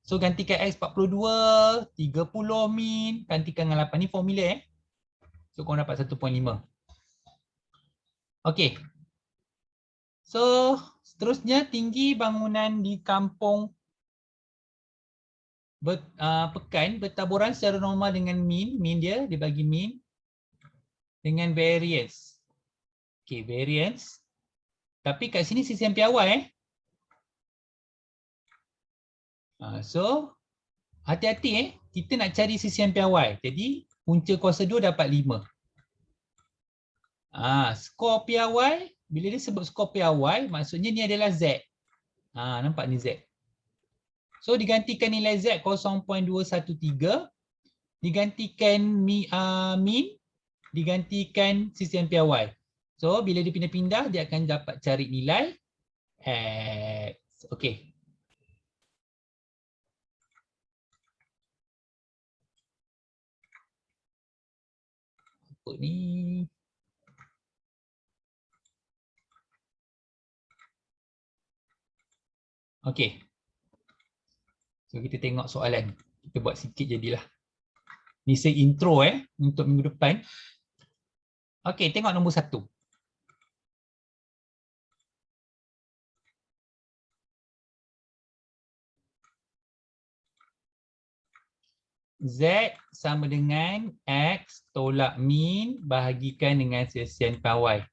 S1: So gantikan X 42, 30 min, gantikan dengan 8 ni formula So korang dapat 1.5. Okey. So seterusnya tinggi bangunan di kampung pekan bertaburan secara normal dengan mean dia bagi mean dengan variance. Okey, variance. Tapi kat sini CCM piawai So hati-hati kita nak cari CCM piawai. Jadi punca kuasa 2 dapat 5. Skor piawai, bila dia sebut skor piawai maksudnya ni adalah Z. Nampak ni Z. So digantikan nilai Z 0.213, digantikan mean, digantikan CCM piawai. So bila dia pindah-pindah dia akan dapat cari nilai X. Okey. Apa ni? Okey. So kita tengok soalan. Kita buat sikit jadilah. Ni saya intro untuk minggu depan. Okey, tengok nombor 1. Z sama dengan X tolak min bahagikan dengan sesian piawai.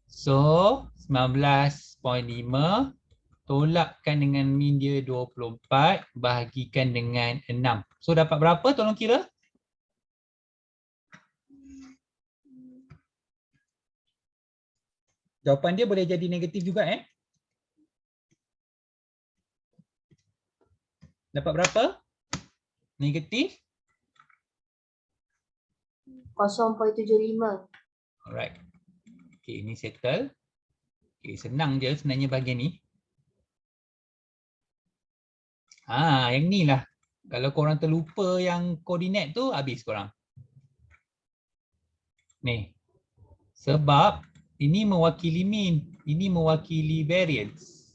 S1: So 19.5 tolakkan dengan min dia 24 bahagikan dengan 6. So dapat berapa? Tolong kira. Jawapan dia boleh jadi negatif juga Dapat berapa? Negatif
S3: 0.75.
S1: Alright. Okey, ini settle. Okey, senang je sebenarnya bahagian ni. Yang ni lah. Kalau korang terlupa yang koordinat tu, habis korang. Ni. Sebab ini mewakili mean, ini mewakili variance.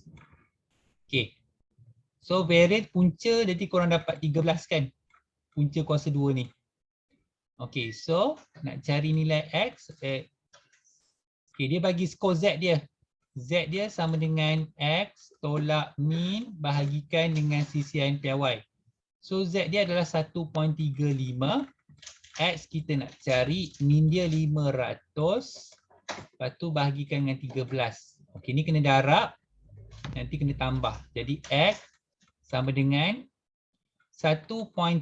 S1: Okey. So variance punca jadi korang dapat 13 kan? Punca kuasa 2 ni. Okey, so nak cari nilai X. Okey, dia bagi skor Z dia. Z dia sama dengan X tolak min bahagikan dengan sisian piawai. So Z dia adalah 1.35. X kita nak cari min dia 500. Lepas tu bahagikan dengan 13. Okey, ni kena darab. Nanti kena tambah. Jadi X sama dengan 1.35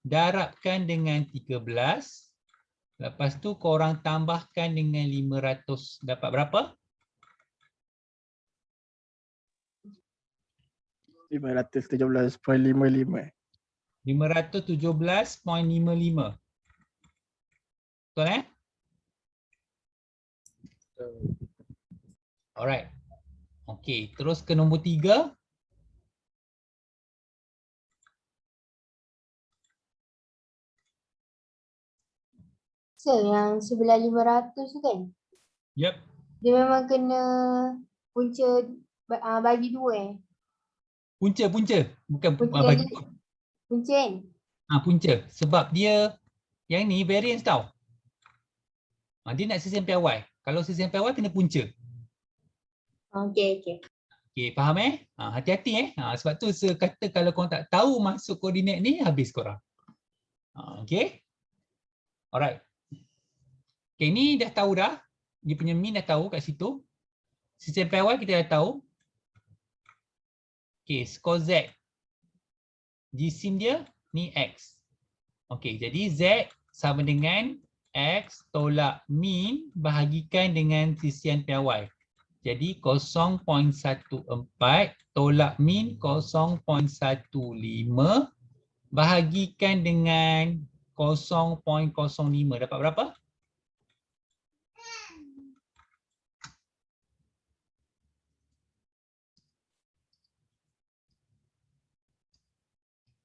S1: darabkan dengan 13. Lepas tu korang tambahkan dengan 500. Dapat berapa?
S2: 517.55.
S1: 517.55. Betul Alright. Okey, terus ke nombor 3.
S3: So yang sebelah 500 tu kan?
S1: Yep.
S3: Dia memang kena punca bagi 2
S1: Punca. Bukan
S3: Punca
S1: bagi.
S3: jadi punca kan?
S1: Punca. Sebab dia yang ni variance tau. Dia nak sisian piawai. Kalau sisian piawai kena punca.
S3: Okey.
S1: Okey, faham hati-hati sebab tu saya kata kalau korang tak tahu masuk koordinat ni habis korang. Okey. Alright. Okey, ni dah tahu dah. Dia punya min dah tahu kat situ. Sisian piawai kita dah tahu. Okey, skor Z. Jisim dia ni X. Okey, jadi Z sama dengan X tolak min bahagikan dengan sisian piawai. Jadi 0.14 tolak min 0.15 bahagikan dengan 0.05. Dapat berapa?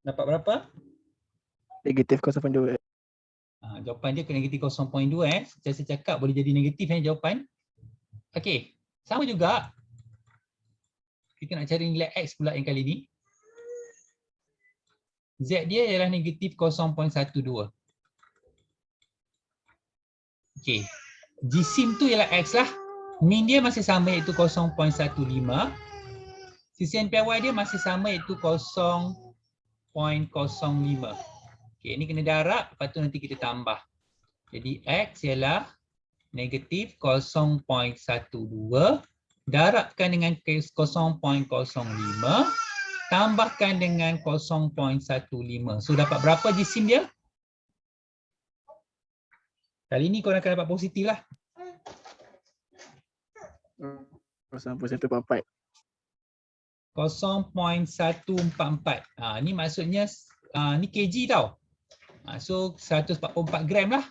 S1: Dapat berapa?
S2: Negatif 0.2.
S1: Jawapan dia ke negatif 0.2 Macam saya cakap boleh jadi negatif jawapan. Okey, sama juga. Kita nak cari nilai X pula yang kali ni. Z dia ialah negatif 0.12. Okey. Jisim tu ialah X lah. Min dia masih sama iaitu 0.15. Sisian piawai dia masih sama iaitu 0.05. Okey, ini kena darab, lepas tu nanti kita tambah. Jadi X ialah negatif 0.12 darabkan dengan 0.05 tambahkan dengan 0.15. So dapat berapa jisim dia? Kali ni korang akan dapat positif lah.
S2: 0.144.
S1: 0.144. Ni maksudnya ni kg tau. So 144 gram lah.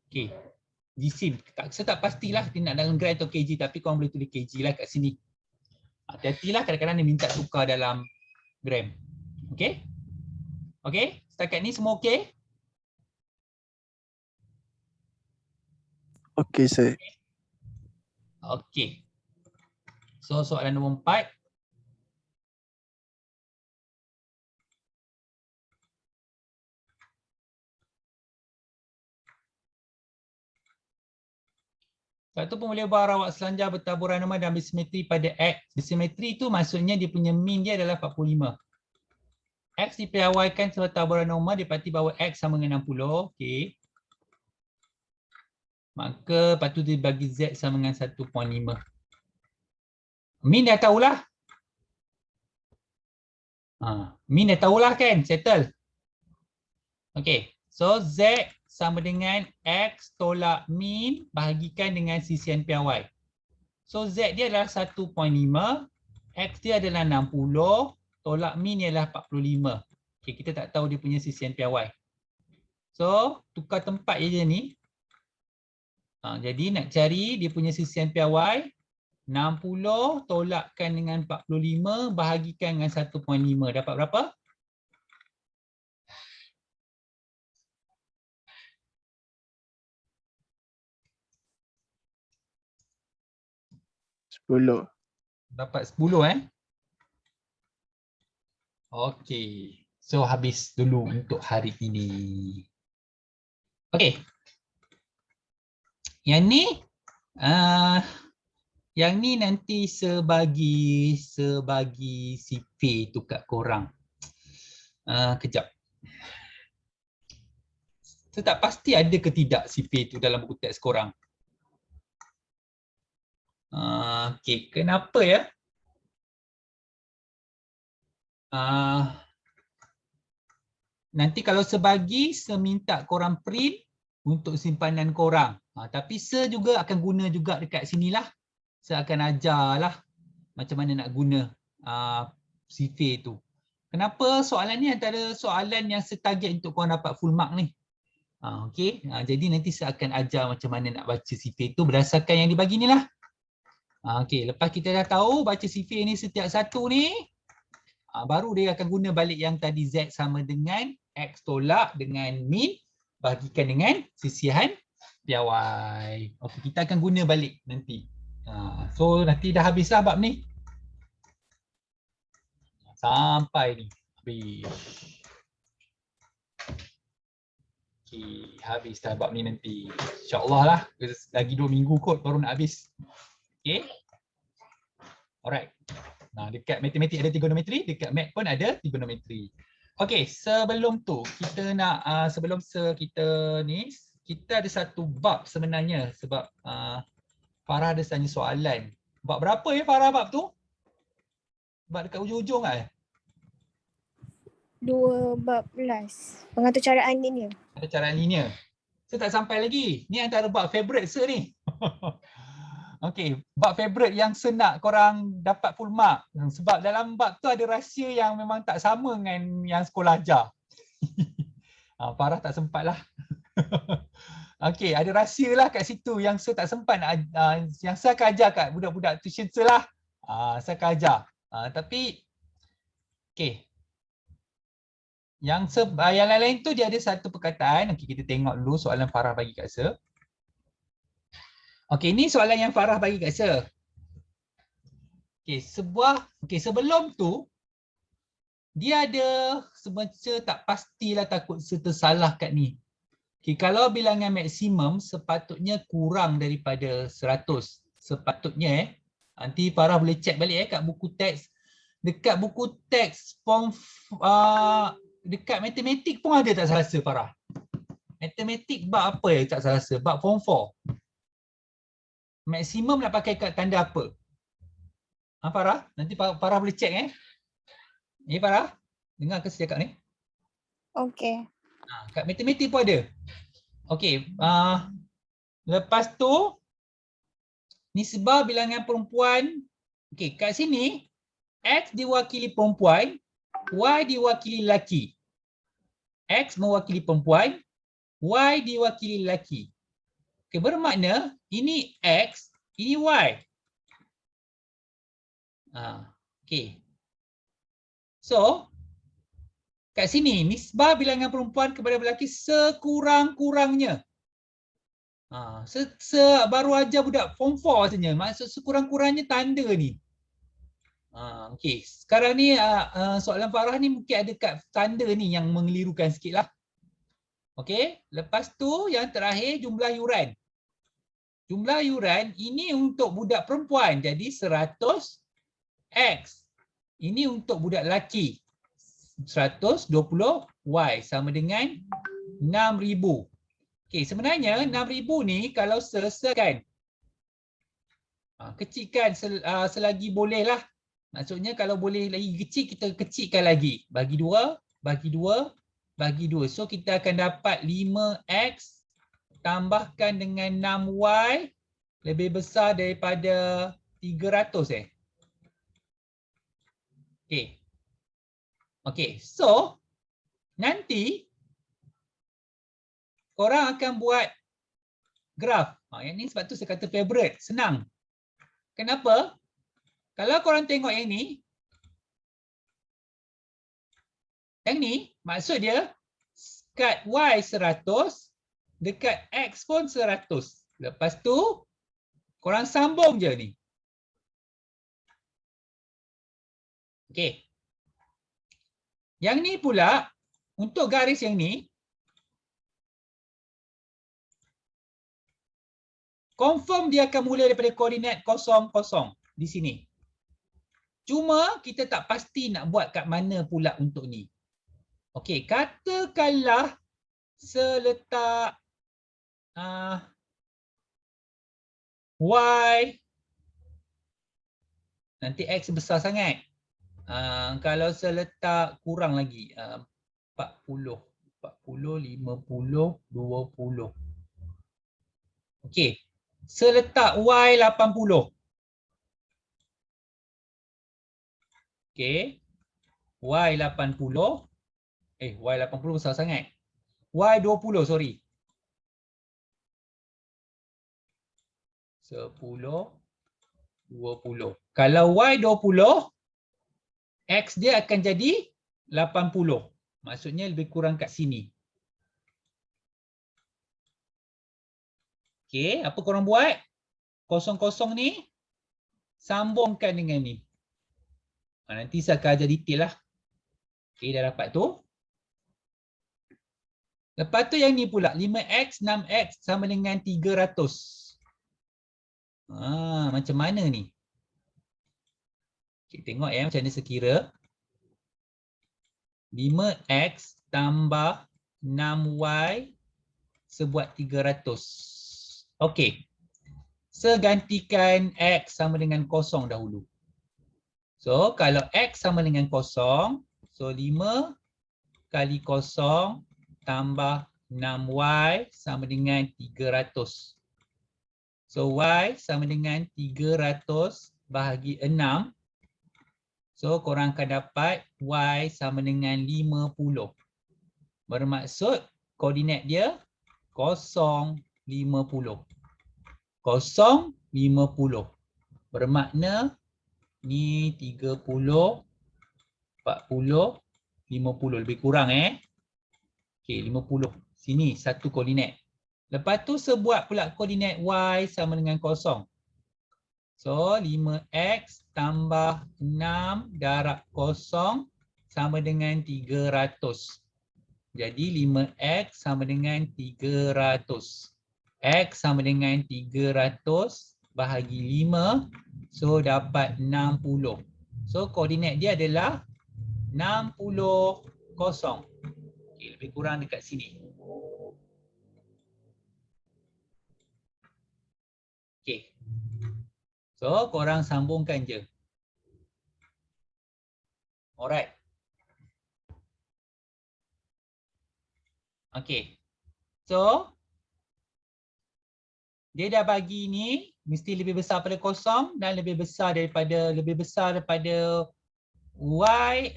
S1: Okey. Jisim. Saya tak pastilah dia nak dalam gram atau kg, tapi korang boleh tulis kg lah kat sini. Hati-hatilah kadang-kadang dia minta tukar dalam gram. Okey? Okey? Setakat ni semua okey?
S2: Okey, sir.
S1: Okey. So soalan nombor 4. Satu pemulia bar rawak selanjar bertaburan nama dan bersimetri pada X. Bersimetri tu maksudnya dia punya min dia adalah 45. X dipiawaikan sebagai taburan norma didapati bahawa X sama dengan 60. Okey. Maka lepas tu dia bagi Z sama dengan 1.5. Min dah tahulah. Min dah tahulah kan? Settle. Okey. So Z sama dengan X tolak min bahagikan dengan sisian piawai. So Z dia adalah 1.5. X dia adalah 60. Tolak min ialah 45. Okay, kita tak tahu dia punya sisian piawai. So tukar tempat je ni. Jadi nak cari dia punya sisian piawai. 60 tolakkan dengan 45 bahagikan dengan 1.5. Dapat berapa?
S2: 10.
S1: Dapat 10 Okey. So habis dulu untuk hari ini. Okey. Yang ni nanti sebagi CV tu kat korang. Kejap. Saya tak pasti ada ke tidak CV tu dalam buku teks korang. Okey, kenapa ya? Nanti kalau sebagi, saya minta korang print untuk simpanan korang. Tapi saya juga akan guna juga dekat sinilah. Saya akan ajarlah macam mana nak guna CV tu. Kenapa soalan ni antara soalan yang saya target untuk korang dapat full mark ni. Okey, jadi nanti saya akan ajar macam mana nak baca CV tu berdasarkan yang dibagi ni lah. Okey, lepas kita dah tahu baca CV ni setiap satu ni, baru dia akan guna balik yang tadi Z sama dengan X tolak dengan min bahagikan dengan sisihan piawai. Okey, kita akan guna balik nanti. So nanti dah habislah bab ni. Sampai ni habis. Okey, habis dah bab ni nanti. InsyaAllah lah. Lagi 2 minggu kot baru nak habis. Okey. Alright. Dekat matematik ada trigonometri, dekat math pun ada trigonometri. Okey, sebelum tu kita nak kita ni, kita ada satu bab sebenarnya sebab Farah ada tanya soalan. Bab berapa ya Farah bab tu? Bab dekat hujung-hujung kan?
S4: 12. Pengatur caraan linear.
S1: Ada caraan linear. Saya tak sampai lagi. Ni antara bab favourite saya ni. Okey, bab favourite yang saya nak korang dapat full mark. Sebab dalam bab tu ada rahsia yang memang tak sama dengan yang sekolah ajar. Farah tak sempat lah. Okey, ada rahsia lah kat situ yang saya tak sempat nak yang saya akan ajar kat budak-budak tuition saya lah. Saya akan ajar. Tapi Okey. Yang lain-lain tu dia ada satu perkataan. Okey, kita tengok dulu soalan Farah bagi kat Sir. Okey, ni soalan yang Farah bagi kat Sir. Okey, sebelum tu dia ada semacam tak pastilah, takut Sir tersalah kat ni. Okey, kalau bilangan maksimum sepatutnya kurang daripada 100. Sepatutnya nanti Farah boleh check balik kat buku teks. Dekat buku teks form dekat matematik pun ada tak salah Sir Farah. Matematik bab apa tak salah Sir? Bab form 4. Maksimum nak pakai kat tanda apa? Farah, nanti Farah boleh check Farah, dengar ke saya cakap ni?
S4: Okey.
S1: Kat matematik pun ada. Okey, lepas tu nisbah bilangan perempuan. Okey, kat sini X diwakili perempuan, Y diwakili lelaki. X mewakili perempuan, Y diwakili lelaki. Okey, bermakna ini X, ini Y. Okey. So, kat sini nisbah bilangan perempuan kepada lelaki sekurang-kurangnya. Baru ajar budak form 4 saja. Maksud sekurang-kurangnya tanda ni. Okey, sekarang ni soalan Farah ni mungkin ada kat tanda ni yang mengelirukan sikit lah. Okey, lepas tu yang terakhir jumlah yuran. Jumlah yuran ini untuk budak perempuan jadi 100 X. Ini untuk budak lelaki 120 Y sama dengan 6,000. Okey, sebenarnya 6,000 ni kalau selesaikan kecilkan selagi boleh lah. Maksudnya kalau boleh lagi kecil, kita kecilkan lagi. Bagi 2, bagi 2, bagi 2. So kita akan dapat 5X tambahkan dengan 6Y lebih besar daripada 300 Okey. Okey, so nanti korang akan buat graf. Yang ni sebab tu saya kata favorite, senang. Kenapa? Kalau korang tengok yang ni maksud dia kat Y 100, dekat X pun 100. Lepas tu korang sambung je ni. Okey. Yang ni pula untuk garis yang ni confirm dia akan mula daripada koordinat 0, 0 di sini. Cuma kita tak pasti nak buat kat mana pula untuk ni. Okey, katakanlah seletak Y nanti X besar sangat. Kalau seletak kurang lagi 40, 50, 20. Okey. Seletak Y 80. Okey. Y 80. Y 80 besar sangat. Y 20, sorry. 10, 20. Kalau Y 20, X dia akan jadi 80. Maksudnya lebih kurang kat sini. Okey, apa korang buat? 0, 0 ni sambungkan dengan ni. Nanti saya akan ajar detail lah. Okey, dah dapat tu. Lepas tu yang ni pula 5X, 6X sama dengan 300. Macam mana ni? Okay, tengok macam mana sekira. 5X tambah 6Y sebuat 300. Okey. Segantikan X sama dengan 0 dahulu. So, kalau X sama dengan 0, so 5 kali 0 tambah 6Y sama dengan 300. So, Y sama dengan 300 bahagi 6. So, korang akan dapat Y sama dengan 50. Bermaksud koordinat dia 0, 50. 0, 50. Bermakna ni 30, 40, 40, 50. Lebih kurang Okey, 50. Sini satu koordinat. Lepas tu sebuat pula koordinat y sama dengan 0. So 5x tambah 6 darab 0 sama dengan 300. Jadi 5x sama dengan 300. X sama dengan 300 bahagi 5. So dapat 60. So koordinat dia adalah 60, 0. Okay, lebih kurang dekat sini. Okay. So korang sambungkan je. Alright. Okay. So dia dah bagi ni mesti lebih besar pada 0 dan lebih besar daripada y,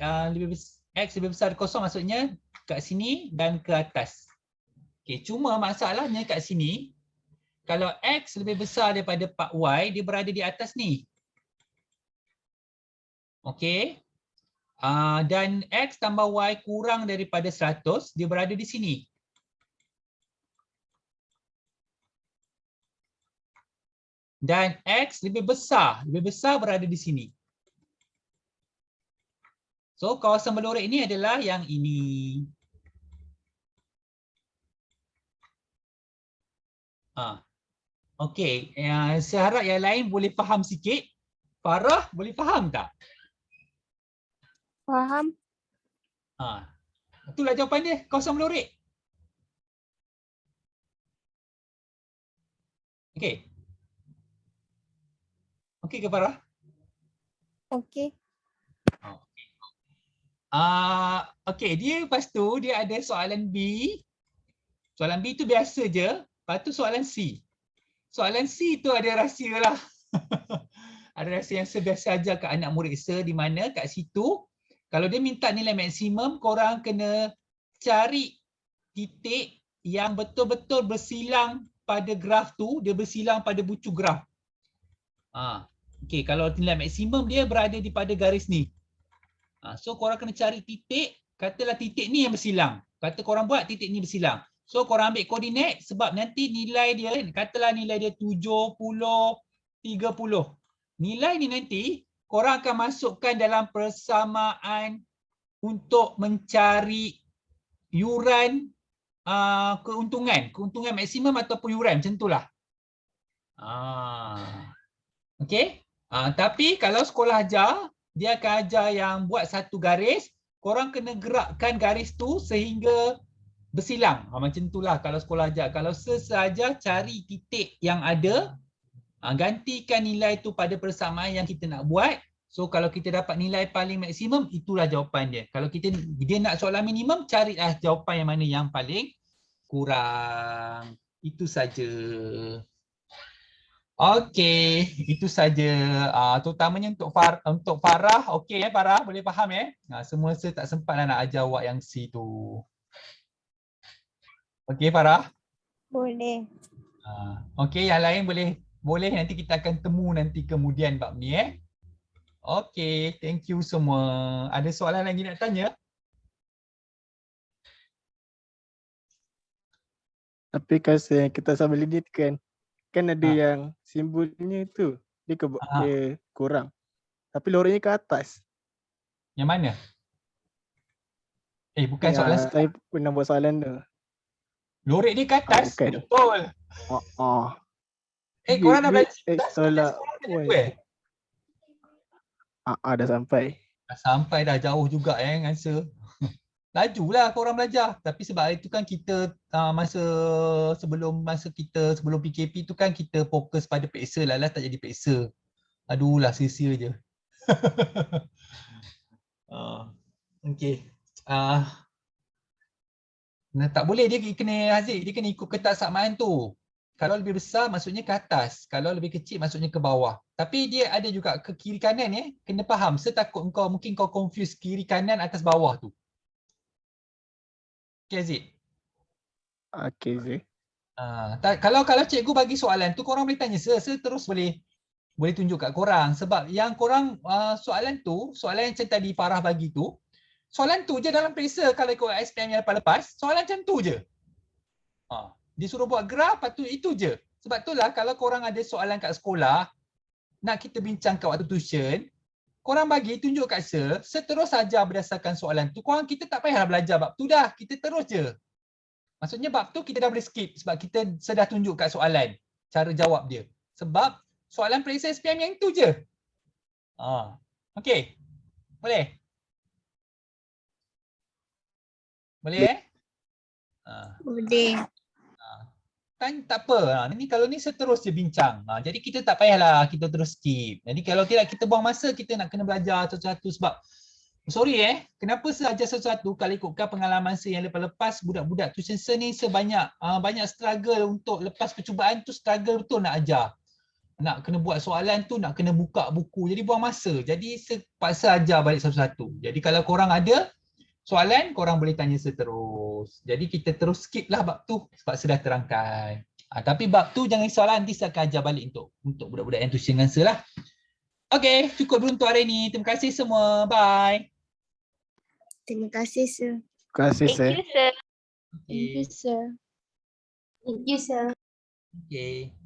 S1: x lebih besar dari 0 maksudnya kat sini dan ke atas. Okey, cuma masalahnya kat sini kalau x lebih besar daripada 4y dia berada di atas ni. Okey. Dan x tambah y kurang daripada 100 dia berada di sini. Dan x lebih besar berada di sini. So kawasan berlorek ini adalah yang ini. Okey, saya harap yang lain boleh faham sikit. Farah boleh faham tak?
S4: Faham?
S1: Itulah jawapan dia, kawasan berlorek. Okey. Okey ke Farah?
S4: Okey.
S1: Okey, dia lepas tu dia ada soalan B. Soalan B tu biasa je. Lepas tu soalan C. Soalan C tu ada rahsia lah. Ada rahsia yang biasa ajar kat anak murid di mana kat situ kalau dia minta nilai maksimum, korang kena cari titik yang betul-betul bersilang pada graf tu, dia bersilang pada bucu graf. Okey, kalau nilai maksimum dia berada di pada garis ni. So korang kena cari titik, katalah titik ni yang bersilang. Kata korang buat titik ni bersilang. So korang ambil koordinat sebab nanti nilai dia, katalah nilai dia 70, 30. Nilai ni nanti korang akan masukkan dalam persamaan untuk mencari yuran keuntungan maksimum ataupun yuran, macam itulah. Okey. Tapi kalau sekolah ajar, dia akan ajar yang buat satu garis, korang kena gerakkan garis tu sehingga bersilang. Macam itulah kalau sekolah ajar. Kalau sesaja cari titik yang ada, gantikan nilai tu pada persamaan yang kita nak buat. So kalau kita dapat nilai paling maksimum, itulah jawapan dia. Kalau dia nak soalan minimum, carilah jawapan yang mana yang paling kurang. Itu saja. Okey, itu saja. Terutamanya untuk Farah. Okey Farah, boleh faham semua saya tak sempatlah nak ajar awak yang C tu. Okey Farah?
S4: Boleh.
S1: Okey, yang lain boleh nanti kita akan temu nanti kemudian bab ni Okey, thank you semua. Ada soalan lagi nak tanya?
S2: Tapi kasi kita sama limit kan ada yang simbolnya tu dia kurang. Tapi loreknya ke atas.
S1: Yang mana? Bukan soalan
S2: Saya pernah buat soalan tu.
S1: lorek dia ke atas?
S2: Bukan.
S1: Betul. Korang dah belajar
S2: dah sampai.
S1: Dah sampai dah jauh juga answer. Lajulah korang belajar. Tapi sebab itu kan kita sebelum PKP tu kan kita fokus pada peksa lah tak jadi peksa. Aduh lah sia-sia je. Okey. Tak boleh dia kena Haziq, dia kena ikut ketak samaan tu. Kalau lebih besar maksudnya ke atas, kalau lebih kecil maksudnya ke bawah. Tapi dia ada juga ke kiri kanan kena faham. Saya takut mungkin kau confuse kiri kanan atas bawah tu. Okey Haziq.
S2: Okey Haziq.
S1: Kalau cikgu bagi soalan tu korang boleh tanya saya terus boleh tunjuk kat korang sebab yang korang soalan yang macam tadi Farah bagi tu Soalan tu je dalam periksa kalau ikut SPM yang lepas, soalan macam tu je. Dia suruh buat graf, lepas tu itu je. Sebab itulah kalau korang ada soalan kat sekolah, nak kita bincang kat waktu tuition, korang bagi tunjuk kat Sir terus ajar berdasarkan soalan tu. Kita tak payah belajar bab tu dah, kita terus je. Maksudnya bab tu kita dah boleh skip sebab kita sudah tunjuk kat soalan cara jawab dia. Sebab soalan periksa SPM yang tu je. Okey. Boleh? Boleh?
S4: Boleh.
S1: Tak apa. Ni kalau ni seterus je bincang. Jadi kita tak payahlah kita terus skip. Jadi kalau tidak kita buang masa, kita nak kena belajar satu-satu sebab sorry kenapa saya ajar satu-satu kalau ikutkan pengalaman saya yang lepas-lepas budak-budak tuition saya ni banyak struggle untuk lepas percubaan tu, struggle betul nak ajar. Nak kena buat soalan tu, nak kena buka buku. Jadi buang masa. Jadi saya paksa ajar balik satu-satu. Jadi kalau korang ada soalan, korang boleh tanya seterus. Jadi kita terus skip lah bab tu sebab saya dah terangkan. Tapi bab tu jangan risaulah, nanti saya akan ajar balik untuk budak-budak yang tuition dengan saya lah. Okey, cukup dulu untuk hari ni. Terima kasih semua. Bye.
S4: Terima kasih, Sir.
S2: Terima kasih,
S5: Thank
S2: Sir.
S5: you, sir.
S3: Thank you, sir. Thank you, sir.
S1: Okay.